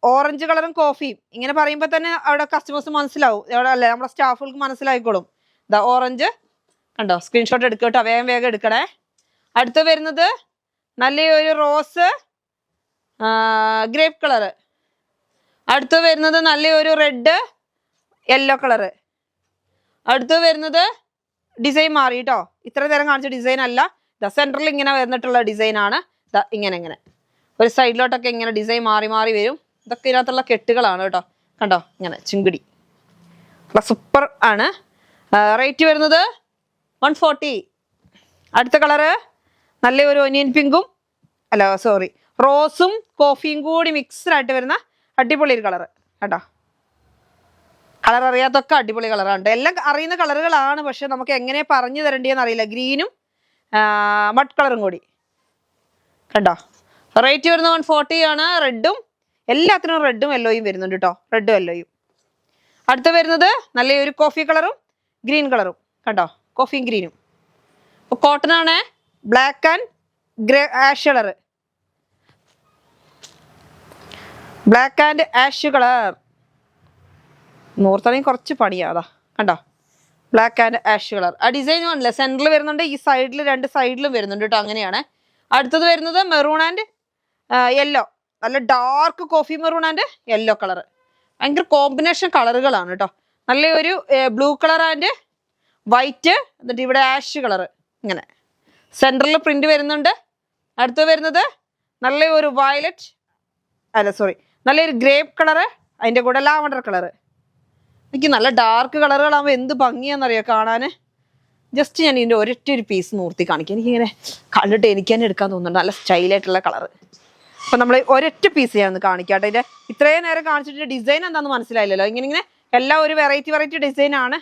ഓറഞ്ച് കളറും കോഫിയും. ഇങ്ങനെ പറയുമ്പോൾ തന്നെ അവിടെ കസ്റ്റമേഴ്സ് മനസ്സിലാവും, അവിടെ അല്ലേ നമ്മുടെ സ്റ്റാഫുകൾക്ക് മനസ്സിലായിക്കോളും. ഓറഞ്ച് കണ്ടോ, സ്ക്രീൻഷോട്ട് എടുക്കുക കേട്ടോ, വേഗം വേഗം എടുക്കണേ. അടുത്ത് വരുന്നത് നല്ലൊരു റോസ് ഗ്രേപ്പ് കളറ്. അടുത്ത് വരുന്നത് നല്ലൊരു റെഡ് യെല്ലോ കളറ്. അടുത്ത് വരുന്നത് ഡിസൈൻ മാറി കേട്ടോ, ഇത്ര നേരം കാണിച്ച ഡിസൈൻ അല്ല. സെൻറ്ററിൽ ഇങ്ങനെ വന്നിട്ടുള്ള ഡിസൈൻ ആണ്. ഇങ്ങനെ ഒരു സൈഡിലോട്ടൊക്കെ ഇങ്ങനെ ഡിസൈൻ മാറി മാറി വരും. ഇതൊക്കെ ഇതിനകത്തുള്ള കെട്ടുകളാണ് കേട്ടോ. കണ്ടോ, ഇങ്ങനെ ചിങ്കിടി സൂപ്പർ ആണ്. റേറ്റ് വരുന്നത് 140. അടുത്ത കളറ് നല്ല ഒരു ഒനിയൻ പിങ്കും റോസും കോഫിയും കൂടി മിക്സ്ഡ് ആയിട്ട് വരുന്ന അടിപൊളി ഒരു കളർ കേട്ടോ. കളർ അറിയാത്തൊക്കെ അടിപൊളി കളറാണ്. എല്ലാം അറിയുന്ന കളറുകളാണ്, പക്ഷെ നമുക്ക് എങ്ങനെ പറഞ്ഞു തരേണ്ടതെന്ന് അറിയില്ല. ഗ്രീനും മഡ് കളറും കൂടി കണ്ടോ. റേറ്റ് വരുന്നത് 140 ആണ്. റെഡും എല്ലാത്തിനും റെഡും യെല്ലോയും വരുന്നുണ്ട് കേട്ടോ. റെഡും യെല്ലോയും. അടുത്ത വരുന്നത് നല്ലൊരു കോഫി കളറും ഗ്രീൻ കളറും കണ്ടോ. കോഫിയും ഗ്രീനും. കോട്ടൺ ആണ്. Black and grey ash colour. Black and ash colour നൂർത്താണെങ്കിൽ കുറച്ച് പണിയാതാ കണ്ടോ. Black and ash colour. ആ ഡിസൈൻ കാണില്ല, സെന്ററിൽ വരുന്നുണ്ട്, ഈ സൈഡിൽ 2 സൈഡിലും വരുന്നുണ്ട് കേട്ടോ. അങ്ങനെയാണ്. അടുത്തത് വരുന്നത് മെറൂൺ ആൻഡ് യെല്ലോ. നല്ല dark coffee maroon and yellow colour. ഭയങ്കര കോമ്പിനേഷൻ കളറുകളാണ് കേട്ടോ. നല്ല ഒരു ബ്ലൂ കളർ ആൻഡ് വൈറ്റ്, എന്നിട്ട് ഇവിടെ ആഷ് കളർ. ഇങ്ങനെ സെൻറ്ററിൽ പ്രിന്റ് വരുന്നുണ്ട്. അടുത്ത് വരുന്നത് നല്ല ഒരു വയലറ്റ്, നല്ലൊരു ഗ്രേപ്പ് കളറ്, അതിൻ്റെ കൂടെ ലാവണ്ടർ കളറ്. എനിക്ക് നല്ല ഡാർക്ക് കളറുകളാകുമ്പോൾ എന്ത് ഭംഗിയാണെന്നറിയോ കാണാൻ. ജസ്റ്റ് ഞാൻ ഇതിൻ്റെ ഒരൊറ്റൊരു പീസ് മൂർത്തി കാണിക്കാം. എനിക്കിങ്ങനെ കണ്ടിട്ട് എനിക്ക് തന്നെ എടുക്കാൻ തോന്നുന്നുണ്ട്. നല്ല സ്റ്റൈലായിട്ടുള്ള കളറ്. അപ്പം നമ്മൾ ഒരൊറ്റ പീസ് ഞാനൊന്ന് കാണിക്കാട്ടെ. ഇതിൻ്റെ ഇത്രയും നേരം കാണിച്ചിട്ട് ഡിസൈൻ എന്താണെന്ന് മനസ്സിലായില്ലല്ലോ. ഇങ്ങനെ എല്ലാം ഒരു വെറൈറ്റി ഡിസൈനാണ്.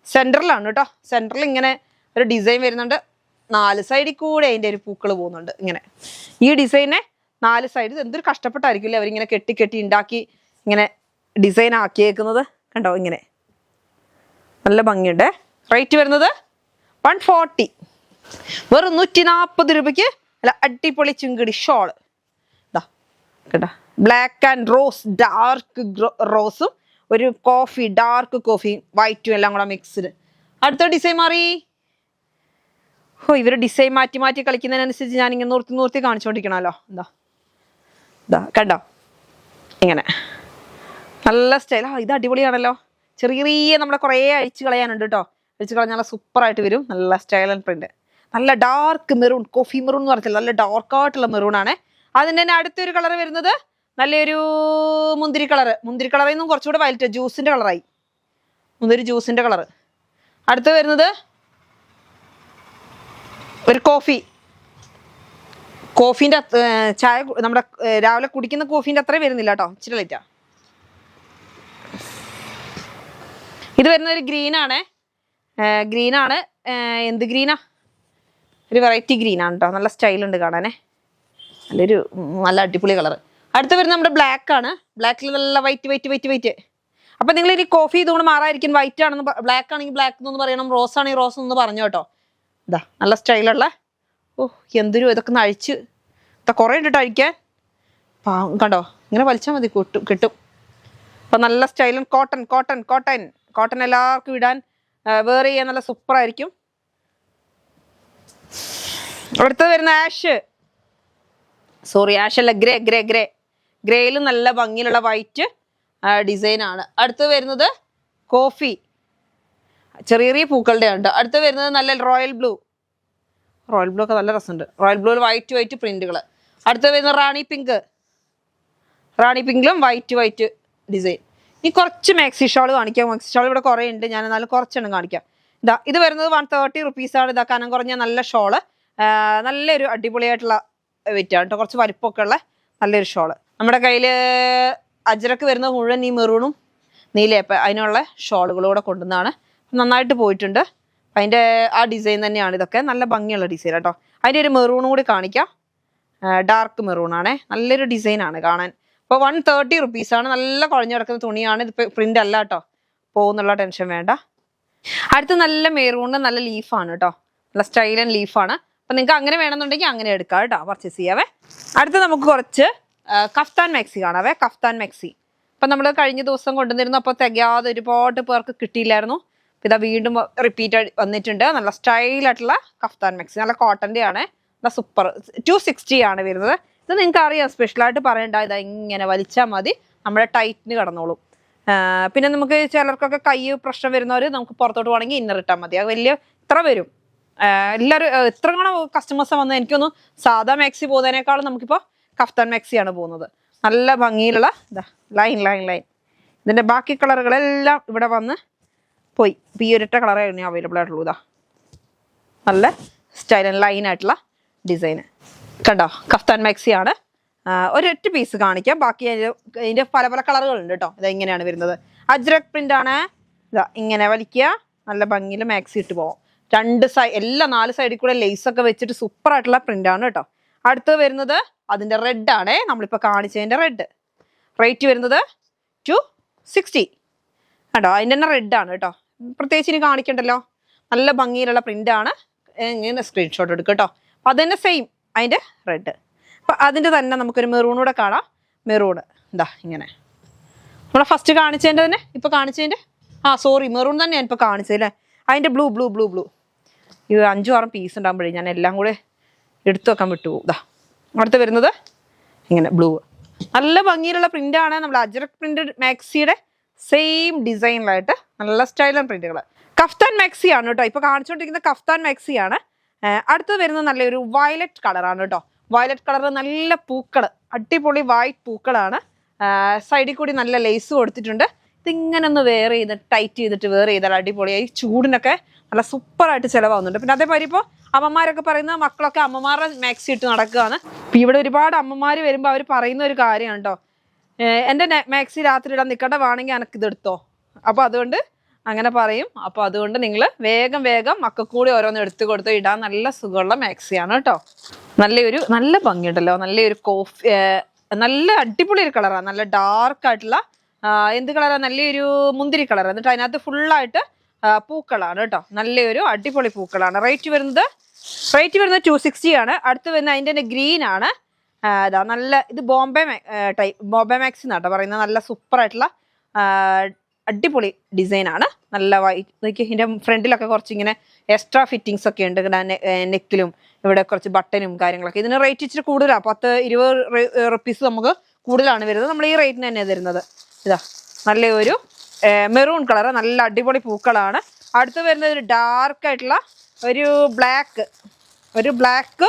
സെൻറ്ററിലാണ് കേട്ടോ. സെൻറ്ററിൽ ഇങ്ങനെ ഒരു ഡിസൈൻ വരുന്നുണ്ട്. 4 സൈഡിൽ കൂടെ അതിൻ്റെ ഒരു പൂക്കൾ പോകുന്നുണ്ട്. ഇങ്ങനെ ഈ ഡിസൈനെ 4 സൈഡ് എന്തൊരു കഷ്ടപ്പെട്ടായിരിക്കില്ലേ അവരിങ്ങനെ കെട്ടി ഉണ്ടാക്കി ഇങ്ങനെ ഡിസൈൻ ആക്കിയേക്കുന്നത് കണ്ടോ. ഇങ്ങനെ നല്ല ഭംഗിയുണ്ട്. റേറ്റ് വരുന്നത് 140. വെറും 140 രൂപയ്ക്ക് അല്ല അടിപൊളി ചുങ്കിടി ഷോള് ഇതാ കേട്ടോ. ബ്ലാക്ക് ആൻഡ് റോസ്, ഡാർക്ക് റോസും ഒരു കോഫി, ഡാർക്ക് കോഫിയും വൈറ്റും എല്ലാം കൂടെ മിക്സ്ഡ്. അടുത്ത ഡിസൈൻ മാറി. ഇവർ ഡിസൈൻ മാറ്റി കളിക്കുന്നതിനനുസരിച്ച് ഞാനിങ്ങനെ നിർത്തി കാണിച്ചുകൊണ്ടിരിക്കണമല്ലോ. ഇതാ കണ്ടോ. ഇങ്ങനെ നല്ല സ്റ്റൈൽ. ഇത് അടിപൊളിയാണല്ലോ. ചെറിയ നമ്മളെ കുറേ അഴിച്ചു കളയാനുണ്ട് കേട്ടോ. അഴിച്ചു കളഞ്ഞാൽ നല്ല സൂപ്പറായിട്ട് വരും. നല്ല സ്റ്റൈൽ ആൻഡ് പ്രിന്റ്. നല്ല ഡാർക്ക് മെറൂൺ, കോഫി മെറൂൺ എന്ന് പറഞ്ഞില്ല, നല്ല ഡാർക്കായിട്ടുള്ള മെറൂൺ ആണ്. അതിൻ്റെ തന്നെ അടുത്തൊരു കളർ വരുന്നത് നല്ലൊരു മുന്തിരി കളറ്. മുന്തിരി കളറിൽ നിന്നും കുറച്ചുകൂടെ വൈലറ്റ്, ജ്യൂസിൻ്റെ കളറായി. മുന്തിരി ജ്യൂസിൻ്റെ കളറ്. അടുത്ത് വരുന്നത് ഒരു കോഫീൻ്റെ ചായ, നമ്മുടെ രാവിലെ കുടിക്കുന്ന കോഫീൻ്റെ അത്രയും വരുന്നില്ല കേട്ടോ. ഇച്ചിരി ലൈറ്റാ. ഇത് വരുന്നത് ഒരു ഗ്രീനാണ്. എന്ത് ഗ്രീനാ? ഒരു വെറൈറ്റി ഗ്രീനാണ് കേട്ടോ. നല്ല സ്റ്റൈലുണ്ട് കാണാനേ. നല്ല അടിപൊളി കളർ. അടുത്ത് വരുന്നത് നമ്മുടെ ബ്ലാക്ക് ആണ്. ബ്ലാക്കിൽ നല്ല വൈറ്റ്. അപ്പം നിങ്ങൾ ഇനി കോഫി ഇതുകൊണ്ട് മാറാതിരിക്കും. വൈറ്റ് ആണെന്ന്, ബ്ലാക്ക് ആണെങ്കിൽ ബ്ലാക്ക് എന്നൊന്ന് പറയണം, റോസ് ആണെങ്കിൽ റോസ് എന്ന് പറഞ്ഞു കേട്ടോ. ഇതാ നല്ല സ്റ്റൈലുള്ള. എന്തൊരു ഇതൊക്കെ ഒന്ന് അഴിച്ച് കുറേ ഇട്ടിട്ട് അഴിക്കാൻ കണ്ടോ. ഇങ്ങനെ വലിച്ചാൽ മതി, കിട്ടും. അപ്പം നല്ല സ്റ്റൈലും കോട്ടൺ എല്ലാവർക്കും ഇടാൻ വെയർ ചെയ്യാൻ നല്ല സൂപ്പറായിരിക്കും. അടുത്തത് വരുന്ന ആഷ് അല്ല ഗ്രേയിൽ നല്ല ഭംഗിയിലുള്ള വൈറ്റ് ഡിസൈനാണ്. അടുത്ത് വരുന്നത് കോഫി, ചെറിയ പൂക്കളുടെ ഉണ്ട്. അടുത്ത് വരുന്നത് നല്ല റോയൽ ബ്ലൂ ഒക്കെ നല്ല രസമുണ്ട്. റോയൽ ബ്ലൂവിൽ വൈറ്റ് പ്രിന്റുകൾ. അടുത്ത് വരുന്നത് റാണി പിങ്കിലും വൈറ്റ് ഡിസൈൻ. ഈ കുറച്ച് മാക്സി ഷോൾ കാണിക്കാം. മാക്സി ഷോൾ ഇവിടെ കുറേ ഉണ്ട്, ഞാൻ എന്നാലും കുറച്ചെണ്ണം കാണിക്കാം. ഇത് വരുന്നത് 130 റുപ്പീസാണ്. ഇതാ കനം കുറഞ്ഞ നല്ല ഷോള്. നല്ലൊരു അടിപൊളിയായിട്ടുള്ള വെയിറ്റാണ് കേട്ടോ. കുറച്ച് വലിപ്പമൊക്കെ ഉള്ള നല്ലൊരു ഷോള്. നമ്മുടെ കയ്യിൽ അജ്രക്ക് വരുന്നത് മുഴുവൻ ഈ മെറൂണും നീലയപ്പം അതിനുള്ള ഷോളുകളൂടെ കൊണ്ടുവന്നതാണ്. നന്നായിട്ട് പോയിട്ടുണ്ട്. അതിൻ്റെ ആ ഡിസൈൻ തന്നെയാണ് ഇതൊക്കെ. നല്ല ഭംഗിയുള്ള ഡിസൈൻ കേട്ടോ. അതിൻ്റെ ഒരു മെറൂണും കൂടി കാണിക്കാം. ഡാർക്ക് മെറൂണാണേ. നല്ലൊരു ഡിസൈനാണ് കാണാൻ. അപ്പോൾ 130 റുപ്പീസാണ്. നല്ല കുഴഞ്ഞു കിടക്കുന്ന തുണിയാണ്. ഇതിപ്പോൾ പ്രിൻ്റ് അല്ല കേട്ടോ. പോകുന്നുള്ള ടെൻഷൻ വേണ്ട. അടുത്ത് നല്ല മെറൂണ്, നല്ല ലീഫാണ് കേട്ടോ. നല്ല സ്റ്റൈൽ ആൻഡ് ലീഫാണ്. അപ്പം നിങ്ങൾക്ക് അങ്ങനെ വേണമെന്നുണ്ടെങ്കിൽ അങ്ങനെ എടുക്കാം കേട്ടോ, പർച്ചേസ് ചെയ്യാവേ. അടുത്ത് നമുക്ക് കുറച്ച് കഫ്താൻ മാക്സി കാണാവേ. കഫ്താൻ മാക്സി അപ്പം നമ്മൾ കഴിഞ്ഞ ദിവസം കൊണ്ടുവന്നിരുന്നു. അപ്പോൾ തികയാതെ ഒരുപാട് പേർക്ക് കിട്ടിയില്ലായിരുന്നു. ഇതാ വീണ്ടും റിപ്പീറ്റ് വന്നിട്ടുണ്ട്. നല്ല സ്റ്റൈലായിട്ടുള്ള കഫ്താൻ മാക്സി. നല്ല കോട്ടൻ്റെ ആണ്. നല്ല സൂപ്പർ. 260 ആണ് വരുന്നത്. ഇത് നിങ്ങൾക്ക് അറിയാം, സ്പെഷ്യലായിട്ട് പറയണ്ട. ഇതാ ഇങ്ങനെ വലിച്ചാൽ മതി, നമ്മുടെ ടൈറ്റിന് കിടന്നോളും. പിന്നെ നമുക്ക് ചിലർക്കൊക്കെ കൈ പ്രശ്നം വരുന്നവർ നമുക്ക് പുറത്തോട്ട് പോകണമെങ്കിൽ ഇന്നർ ഇട്ടാൽ മതി. അത് വലിയ ഇത്ര വരും. എല്ലാവരും ഇത്ര കാണാൻ കസ്റ്റമേഴ്സ് വന്നത്. എനിക്കൊന്ന് സാധാ മാക്സി പോകുന്നതിനേക്കാളും നമുക്കിപ്പോൾ കഫ്താൻ മാക്സിയാണ് പോകുന്നത്. നല്ല ഭംഗിയിലുള്ള ഇതാ ലൈൻ. ഇതിൻ്റെ ബാക്കി കളറുകളെല്ലാം ഇവിടെ വന്ന് പോയി. ഇപ്പോൾ ഈ ഒരൊറ്റ കളറേ അവൈലബിൾ ആയിട്ടുള്ളൂ. ഇതാ നല്ല സ്റ്റൈൽ ആൻഡ് ലൈൻ ആയിട്ടുള്ള ഡിസൈന്. കണ്ടോ, കഫ്താൻ മാക്സി ആണ്. ഒരൊറ്റ പീസ് കാണിക്കാം, ബാക്കി അതിന്റെ പല പല കളറുകളുണ്ട് കേട്ടോ. ഇത് ഇങ്ങനെയാണ് വരുന്നത്. അജ്രക് പ്രിന്റ് ആണ്. ഇതാ ഇങ്ങനെ വലിക്കുക, നല്ല ഭംഗിയിൽ മാക്സി ഇട്ട് പോവാം. എല്ലാ 4 സൈഡിൽ കൂടെ ലേസ് ഒക്കെ വെച്ചിട്ട് സൂപ്പർ ആയിട്ടുള്ള പ്രിന്റ് ആണ് കേട്ടോ. അടുത്ത് വരുന്നത് അതിന്റെ റെഡ് ആണേ, നമ്മളിപ്പോ കാണിച്ചതിന്റെ റെഡ്. റേറ്റ് വരുന്നത് 260 കേട്ടോ. അതിന്റെ തന്നെ റെഡ് ആണ് കേട്ടോ, പ്രത്യേകിച്ച് ഇനി കാണിക്കണ്ടല്ലോ. നല്ല ഭംഗിയിലുള്ള പ്രിന്റ് ആണ്. ഇങ്ങനെ സ്ക്രീൻഷോട്ട് എടുക്കും കേട്ടോ. അപ്പൊ അത് തന്നെ സെയിം അതിന്റെ റെഡ്. അപ്പൊ അതിന്റെ തന്നെ നമുക്കൊരു മെറൂൺ കൂടെ കാണാം. മെറൂൺ എന്താ ഇങ്ങനെ നമ്മളെ ഫസ്റ്റ് കാണിച്ചതിന്റെ തന്നെ ഇപ്പൊ കാണിച്ചതിന്റെ സോറി മെറൂൺ തന്നെ ഞാൻ ഇപ്പൊ കാണിച്ചതല്ലേ. അതിന്റെ ബ്ലൂ ബ്ലൂ ബ്ലൂ ബ്ലൂ ഇത് 5-6 പീസ് ഉണ്ടാകുമ്പോഴേ ഞാൻ എല്ലാം കൂടെ എടുത്തു വെക്കാൻ വിട്ടുപോകും. ഇതാ അടുത്ത് വരുന്നത് ഇങ്ങനെ ബ്ലൂ. നല്ല ഭംഗിയിലുള്ള പ്രിന്റ് ആണ്. നമ്മൾ അജ്രക് പ്രിന്റ് മാക്സിയുടെ സെയിം ഡിസൈനിലായിട്ട് നല്ല സ്റ്റൈലൻ പ്രിന്റുകൾ. കഫ്താൻ മാക്സി ആണ് കേട്ടോ. ഇപ്പൊ കാണിച്ചുകൊണ്ടിരിക്കുന്ന കഫ്താൻ മാക്സി ആണ്. അടുത്ത് വരുന്നത് നല്ലൊരു വയലറ്റ് കളറാണ് കേട്ടോ. വയലറ്റ് കളർ, നല്ല പൂക്കൾ, അടിപൊളി വൈറ്റ് പൂക്കളാണ്. സൈഡിൽ കൂടി നല്ല ലേസ് കൊടുത്തിട്ടുണ്ട്. ഇതിങ്ങനെ ഒന്ന് വെയർ ചെയ്ത് ടൈറ്റ് ചെയ്തിട്ട് വെയർ ചെയ്താൽ അടിപൊളിയായി. ചൂടിനൊക്കെ നല്ല സൂപ്പറായിട്ട് ചിലവാകുന്നുണ്ട്. പിന്നെ അതേമാതിരി ഇപ്പോൾ അമ്മമാരൊക്കെ പറയുന്ന മക്കളൊക്കെ അമ്മമാരുടെ മാക്സി ഇട്ട് നടക്കുകയാണ്. ഇപ്പം ഇവിടെ ഒരുപാട് അമ്മമാർ വരുമ്പോൾ അവർ പറയുന്ന ഒരു കാര്യമാണ് കേട്ടോ, എൻ്റെ മാക്സി രാത്രി ഇടാൻ നിൽക്കട്ടെ, വേണമെങ്കിൽ എനിക്ക് ഇതെടുത്തോ. അപ്പോൾ അതുകൊണ്ട് അങ്ങനെ പറയും. അപ്പോൾ അതുകൊണ്ട് നിങ്ങൾ വേഗം മക്കൾക്ക് കൂടി ഓരോന്ന് എടുത്തു കൊടുത്ത് ഇടാൻ നല്ല സുഖമുള്ള മാക്സിയാണ് കേട്ടോ. നല്ല ഭംഗിയുണ്ടല്ലോ. നല്ലൊരു നല്ല അടിപൊളി ഒരു കളറാണ്. നല്ല ഡാർക്ക് ആയിട്ടുള്ള എന്ത് കളറാണ്, നല്ലൊരു മുന്തിരി കളർ. എന്നിട്ട് അതിനകത്ത് ഫുള്ളായിട്ട് പൂക്കളാണ് കേട്ടോ. നല്ലൊരു അടിപൊളി പൂക്കളാണ്. റേറ്റ് വരുന്നത് 260 ആണ്. അടുത്ത് വരുന്ന അതിൻ്റെ തന്നെ ഗ്രീൻ ആണ്. അതാ നല്ല ഇത് ബോംബെ മാക്സി എന്നാട്ടോ പറയുന്നത്. നല്ല സൂപ്പറായിട്ടുള്ള അടിപൊളി ഡിസൈനാണ്. നല്ല വൈറ്റ്. ഇതിൻ്റെ ഫ്രണ്ടിലൊക്കെ കുറച്ച് ഇങ്ങനെ എക്സ്ട്രാ ഫിറ്റിങ്സ് ഒക്കെ ഉണ്ട്. നെക്കിലും ഇവിടെ കുറച്ച് ബട്ടനും കാര്യങ്ങളൊക്കെ. ഇതിന് റേറ്റ് ഇച്ചിരി കൂടുതലാണ്. 10-20 റുപ്പീസ് നമുക്ക് കൂടുതലാണ് വരുന്നത്. നമ്മൾ ഈ റേറ്റിന് തന്നെ തരുന്നത്. ഇതാ നല്ലൊരു മെറൂൺ കളറ്, നല്ല അടിപൊളി പൂക്കളാണ്. അടുത്ത് വരുന്നത് ഒരു ഡാർക്ക് ആയിട്ടുള്ള ഒരു ബ്ലാക്ക്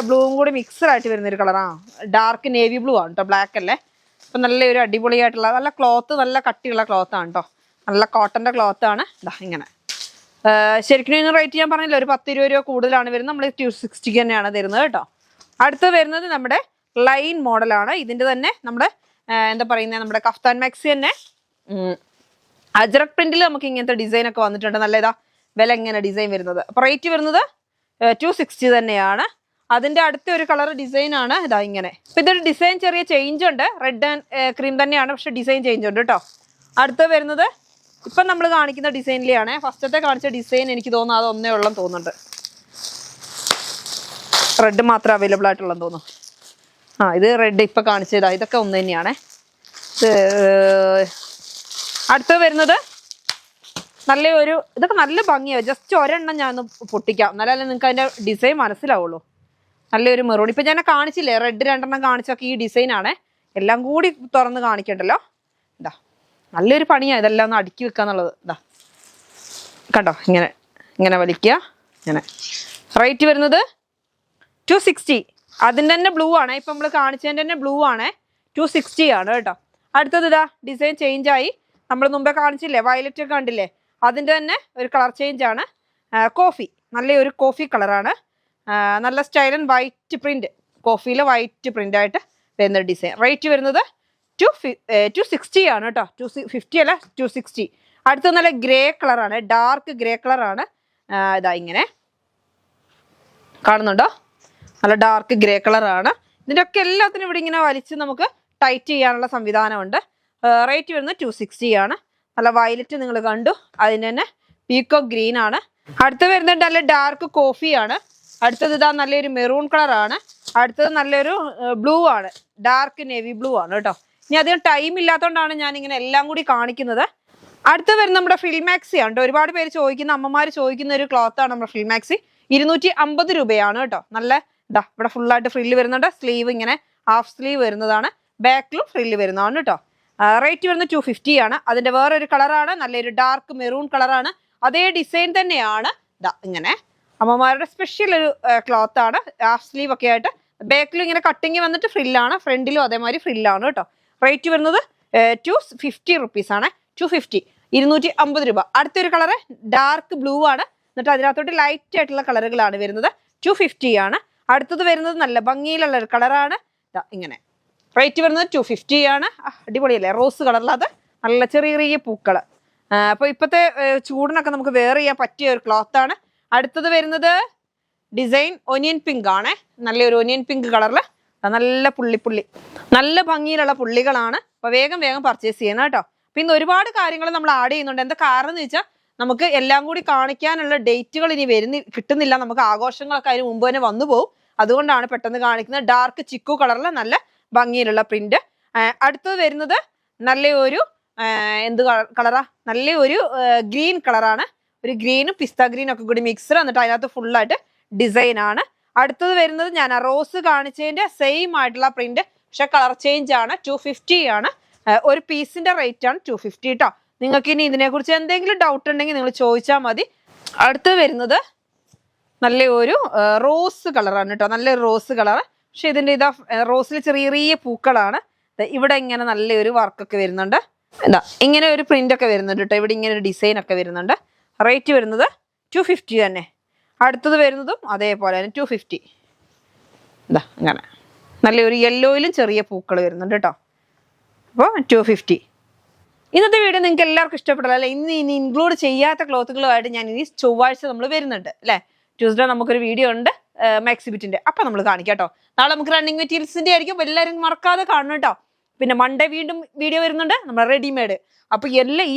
ബ്ലൂവും കൂടി മിക്സഡായിട്ട് വരുന്നൊരു കളറാണ്. ഡാർക്ക് നേവി ബ്ലൂ ആണ് കേട്ടോ, ബ്ലാക്ക് അല്ലേ. അപ്പം നല്ലൊരു അടിപൊളിയായിട്ടുള്ള നല്ല ക്ലോത്ത്, നല്ല കട്ടിയുള്ള ക്ലോത്താണ് കേട്ടോ. നല്ല കോട്ടൻ്റെ ക്ലോത്താണ്. ഇതാ ഇങ്ങനെ ശരിക്കും ഇതിന് റേറ്റ് ഞാൻ പറഞ്ഞില്ല, ഒരു 10-20 രൂപ കൂടുതലാണ് വരുന്നത്. നമ്മൾ 260 തന്നെയാണ് തരുന്നത് കേട്ടോ. അടുത്ത് വരുന്നത് നമ്മുടെ ലൈൻ മോഡലാണ്. ഇതിൻ്റെ തന്നെ നമ്മുടെ എന്താ പറയുന്നത്, നമ്മുടെ കഫ്താൻ മാക്സി തന്നെ അജ്രക് പ്രിന്റിൽ നമുക്ക് ഇങ്ങനത്തെ ഡിസൈൻ ഒക്കെ വന്നിട്ടുണ്ട്. നല്ല ഇതാ വില ഇങ്ങനെ ഡിസൈൻ വരുന്നത്. അപ്പോൾ റേറ്റ് വരുന്നത് 260 തന്നെയാണ്. അതിൻ്റെ അടുത്ത ഒരു കളർ ഡിസൈൻ ആണ് ഇതാ ഇങ്ങനെ. അപ്പോൾ ഇതൊരു ഡിസൈൻ ചെറിയ ചേഞ്ച് ഉണ്ട്. റെഡ് ആൻഡ് ക്രീം തന്നെയാണ്, പക്ഷെ ഡിസൈൻ ചേഞ്ച് ഉണ്ട് കേട്ടോ. അടുത്ത് വരുന്നത് ഇപ്പം നമ്മൾ കാണിക്കുന്ന ഡിസൈനിലെയാണ്. ഫസ്റ്റത്തെ കാണിച്ച ഡിസൈൻ എനിക്ക് തോന്നുന്നു അത് ഒന്നേ ഉള്ളെന്ന് തോന്നുന്നുണ്ട്. റെഡ് മാത്രം അവൈലബിൾ ആയിട്ടുള്ളതെന്ന് തോന്നുന്നു. ഇത് റെഡ് ഇപ്പം കാണിച്ചതാ. ഇതൊക്കെ ഒന്ന് തന്നെയാണേ. അടുത്ത് വരുന്നത് ഇതൊക്കെ നല്ല ഭംഗിയാണ്. ജസ്റ്റ് ഒരെണ്ണം ഞാനൊന്ന് പൊട്ടിക്കാം, എന്നാലല്ലേ നിങ്ങൾക്ക് അതിൻ്റെ ഡിസൈൻ മനസ്സിലാവുള്ളൂ. നല്ലൊരു മെറൂൺ. ഇപ്പം ഞാൻ കാണിച്ചില്ലേ, റെഡ് 2 കാണിച്ചൊക്കെ ഈ ഡിസൈനാണ്. എല്ലാം കൂടി തുറന്ന് കാണിക്കണ്ടല്ലോ. ഇതാ നല്ലൊരു പണിയാണ് ഇതെല്ലാം ഒന്ന് അടുക്കി വെക്കുക എന്നുള്ളത്. ഇതാ കണ്ടോ, ഇങ്ങനെ വലിക്കുക ഇങ്ങനെ. റേറ്റ് വരുന്നത് 260. അതിൻ്റെ തന്നെ ബ്ലൂ ആണ്. ഇപ്പം നമ്മൾ കാണിച്ചതിൻ്റെ തന്നെ ബ്ലൂ ആണ്. 260 ആണ് കേട്ടോ. അടുത്തത് ഇതാ ഡിസൈൻ ചേഞ്ചായി. നമ്മൾ മുമ്പേ കാണിച്ചില്ലേ വയലറ്റ് ഒക്കെ കണ്ടില്ലേ, അതിൻ്റെ തന്നെ ഒരു കളർ ചേഞ്ച് ആണ്. കോഫി, നല്ലൊരു കോഫി കളറാണ്. നല്ല സ്റ്റൈലൻ വൈറ്റ് പ്രിന്റ്, കോഫിയിൽ വൈറ്റ് പ്രിന്റ് ആയിട്ട് വരുന്ന ഡിസൈൻ. റേറ്റ് വരുന്നത് 260 ആണ് കേട്ടോ. 250 അല്ല, 260. അടുത്ത നല്ല ഗ്രേ കളറാണ്, ഡാർക്ക് ഗ്രേ കളറാണ്. ഇതാ ഇങ്ങനെ കാണുന്നുണ്ടോ, നല്ല ഡാർക്ക് ഗ്രേ കളറാണ്. ഇതിൻ്റെ ഒക്കെ എല്ലാത്തിനും ഇവിടെ ഇങ്ങനെ വലിച്ച് നമുക്ക് ടൈറ്റ് ചെയ്യാനുള്ള സംവിധാനമുണ്ട്. റേറ്റ് വരുന്നത് 260 ആണ്. നല്ല വയലറ്റ് നിങ്ങൾ കണ്ടു, അതിന് തന്നെ പീക്കോ ഗ്രീൻ ആണ്. അടുത്ത് വരുന്നത് നല്ല ഡാർക്ക് കോഫിയാണ്. അടുത്തത് ഇതാ നല്ലൊരു മെറൂൺ കളറാണ്. അടുത്തത് നല്ലൊരു ബ്ലൂ ആണ്, ഡാർക്ക് നേവി ബ്ലൂ ആണ് കേട്ടോ. ഇനി അധികം ടൈം ഇല്ലാത്തതുകൊണ്ടാണ് ഞാൻ ഇങ്ങനെ എല്ലാം കൂടി കാണിക്കുന്നത്. അടുത്ത് വരുന്ന നമ്മുടെ ഫ്രിൽ മാക്സി ആണ് കേട്ടോ. ഒരുപാട് പേര് ചോദിക്കുന്ന, അമ്മമാർ ചോദിക്കുന്ന ഒരു ക്ലോത്താണ് നമ്മുടെ ഫ്രിൽ മാക്സി. 250 രൂപയാണ് കേട്ടോ. നല്ല ഇതാ ഇവിടെ ഫുള്ളായിട്ട് ഫ്രില്ല് വരുന്നുണ്ട്. സ്ലീവ് ഇങ്ങനെ ഹാഫ് സ്ലീവ് വരുന്നതാണ്, ബാക്കിലും ഫ്രില്ല് വരുന്നതാണ് കേട്ടോ. റേറ്റ് വരുന്നത് 250 ആണ്. അതിൻ്റെ വേറൊരു കളറാണ്, നല്ലൊരു ഡാർക്ക് മെറൂൺ കളറാണ്. അതേ ഡിസൈൻ തന്നെയാണ്. ഇതാ ഇങ്ങനെ അമ്മമാരുടെ സ്പെഷ്യൽ ഒരു ക്ലോത്ത് ആണ്. ഹാഫ് സ്ലീവ് ഒക്കെ ആയിട്ട് ബാക്കിലും ഇങ്ങനെ കട്ടിങ് വന്നിട്ട് ഫ്രില്ലാണ്, ഫ്രണ്ടിലും അതേമാതിരി ഫ്രില്ലാണ് കേട്ടോ. റേറ്റ് വരുന്നത് 250 റുപ്പീസ് ആണ്. 250, 250 രൂപ. അടുത്തൊരു കളറ് ഡാർക്ക് ബ്ലൂ ആണ്. എന്നിട്ട് അതിനകത്തോട്ട് ലൈറ്റ് ആയിട്ടുള്ള കളറുകളാണ് വരുന്നത്. 250 ആണ്. അടുത്തത് വരുന്നത് നല്ല ഭംഗിയിലുള്ള ഒരു കളറാണ്. ഇങ്ങനെ റേറ്റ് വരുന്നത് 250 ആണ്. അടിപൊളിയല്ലേ, റോസ് കളറിലത് നല്ല ചെറിയ ചെറിയ പൂക്കൾ. അപ്പോൾ ഇപ്പോഴത്തെ ചൂടിനൊക്കെ നമുക്ക് വെയർ ചെയ്യാൻ പറ്റിയ ഒരു ക്ലോത്താണ്. അടുത്തത് വരുന്നത് ഡിസൈൻ ഒനിയൻ പിങ്ക് ആണ്. നല്ലൊരു ഒനിയൻ പിങ്ക് കളറിൽ നല്ല പുള്ളി നല്ല ഭംഗിയിലുള്ള പുള്ളികളാണ്. അപ്പോൾ വേഗം പർച്ചേസ് ചെയ്യണം കേട്ടോ. പിന്നെ ഒരുപാട് കാര്യങ്ങൾ നമ്മൾ ആഡ് ചെയ്യുന്നുണ്ട്. എന്താ കാരണം എന്ന് വെച്ചാൽ നമുക്ക് എല്ലാം കൂടി കാണിക്കാനുള്ള ഡേറ്റുകൾ ഇനി കിട്ടുന്നില്ല. നമുക്ക് ആഘോഷങ്ങളൊക്കെ അതിന് മുമ്പ് തന്നെ വന്നു പോകും. അതുകൊണ്ടാണ് പെട്ടെന്ന് കാണിക്കുന്നത്. ഡാർക്ക് ചിക്കു കളറിൽ നല്ല ഭംഗിയിലുള്ള പ്രിന്റ്. അടുത്തത് വരുന്നത് നല്ല ഒരു എന്ത് കളറാ, നല്ല ഒരു ഗ്രീൻ കളറാണ്. ഒരു ഗ്രീനും പിസ്ത ഗ്രീനും ഒക്കെ കൂടി മിക്സർ എന്നിട്ട് അതിനകത്ത് ഫുള്ളായിട്ട് ഡിസൈൻ ആണ്. അടുത്തത് വരുന്നത് ഞാൻ റോസ് കാണിച്ചതിന്റെ സെയിം ആയിട്ടുള്ള പ്രിന്റ്, പക്ഷെ കളർ ചേഞ്ച് ആണ്. 250 ആണ്. ഒരു പീസിന്റെ റേറ്റ് ആണ് 250 കേട്ടോ. നിങ്ങൾക്ക് ഇനി ഇതിനെക്കുറിച്ച് എന്തെങ്കിലും ഡൗട്ട് ഉണ്ടെങ്കിൽ നിങ്ങൾ ചോദിച്ചാൽ മതി. അടുത്തത് വരുന്നത് നല്ല ഒരു റോസ് കളറാണ് കേട്ടോ. നല്ലൊരു റോസ് കളർ. പക്ഷെ ഇതിന്റെ റോസിൽ ചെറിയ ചെറിയ പൂക്കളാണ്. ഇവിടെ ഇങ്ങനെ നല്ലൊരു വർക്കൊക്കെ വരുന്നുണ്ട്. ഇങ്ങനെ ഒരു പ്രിന്റ് ഒക്കെ വരുന്നുണ്ട് കേട്ടോ. ഇവിടെ ഇങ്ങനെ ഒരു ഡിസൈൻ ഒക്കെ വരുന്നുണ്ട്. റേറ്റ് വരുന്നത് 250 തന്നെ. അടുത്തത് വരുന്നതും അതേപോലെ തന്നെ 250. അങ്ങനെ നല്ലൊരു യെല്ലോയിലും ചെറിയ പൂക്കൾ വരുന്നുണ്ട് കേട്ടോ. അപ്പോൾ 250. ഇന്നത്തെ വീഡിയോ നിങ്ങൾക്ക് എല്ലാവർക്കും ഇഷ്ടപ്പെട്ടല്ലോ അല്ലേ? ഇനി ഇൻക്ലൂഡ് ചെയ്യാത്ത ക്ലോത്തുകളുമായിട്ട് ഞാൻ ഇനി ചൊവ്വാഴ്ച നമ്മൾ വരുന്നുണ്ട് അല്ലേ. ട്യൂസ്ഡേ നമുക്കൊരു വീഡിയോ ഉണ്ട് മാക്സിബിറ്റിന്റെ, അപ്പം നമ്മൾ കാണിക്കാം കേട്ടോ. നാളെ നമുക്ക് റണ്ണിങ് മെറ്റീരിയൽസിന്റെ ആയിരിക്കും. എല്ലാവരും മറക്കാതെ കാണണം കേട്ടോ. പിന്നെ മൺഡേ വീണ്ടും വീഡിയോ വരുന്നുണ്ട് നമ്മുടെ റെഡിമെയ്ഡ്. അപ്പൊ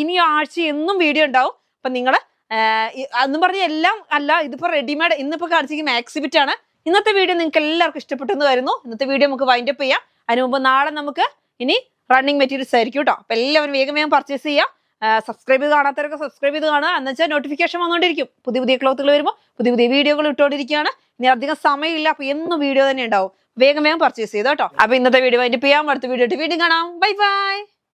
ഇനി ആഴ്ച എന്നും വീഡിയോ ഉണ്ടാവും. അപ്പൊ നിങ്ങൾ അന്നും പറഞ്ഞ എല്ലാം അല്ല, ഇതിപ്പോ റെഡിമെയ്ഡ് ഇന്നിപ്പോ കാണിച്ചിരിക്കുന്ന മാക്സിബിറ്റ് ആണ്. ഇന്നത്തെ വീഡിയോ നിങ്ങൾക്ക് എല്ലാവർക്കും ഇഷ്ടപ്പെട്ടെന്ന് വരുന്നു. ഇന്നത്തെ വീഡിയോ നമുക്ക് വൈൻഡപ്പ് ചെയ്യാം. അതിന് മുമ്പ് നാളെ നമുക്ക് ഇനി റണ്ണിങ് മെറ്റീരിയൽസ് ആയിരിക്കും കേട്ടോ. അപ്പൊ എല്ലാവരും വേഗം പർച്ചേസ് ചെയ്യാം. സബ്സ്ക്രൈബ് ചെയ്ത് കാണാത്തവരൊക്കെ സബ്സ്ക്രൈബ് ചെയ്ത് കാണുക. എന്ന് വെച്ചാൽ നോട്ടിഫിക്കേഷൻ വന്നുകൊണ്ടിരിക്കും. പുതിയ ക്ലോത്തുകൾ വരുമ്പോൾ പുതിയ വീഡിയോകൾ ഇട്ടുകൊണ്ടിരിക്കുകയാണ്. ഇനി അധികം സമയമില്ല. അപ്പൊ എന്നും വീഡിയോ തന്നെ ഉണ്ടാവും. വേഗം പർച്ചേസ് ചെയ്തോ കേട്ടോ. അപ്പൊ ഇന്നത്തെ വീഡിയോ വൈൻഡപ്പ് ചെയ്യാം. അടുത്ത വീഡിയോ വീണ്ടും കാണാം. Bye bye.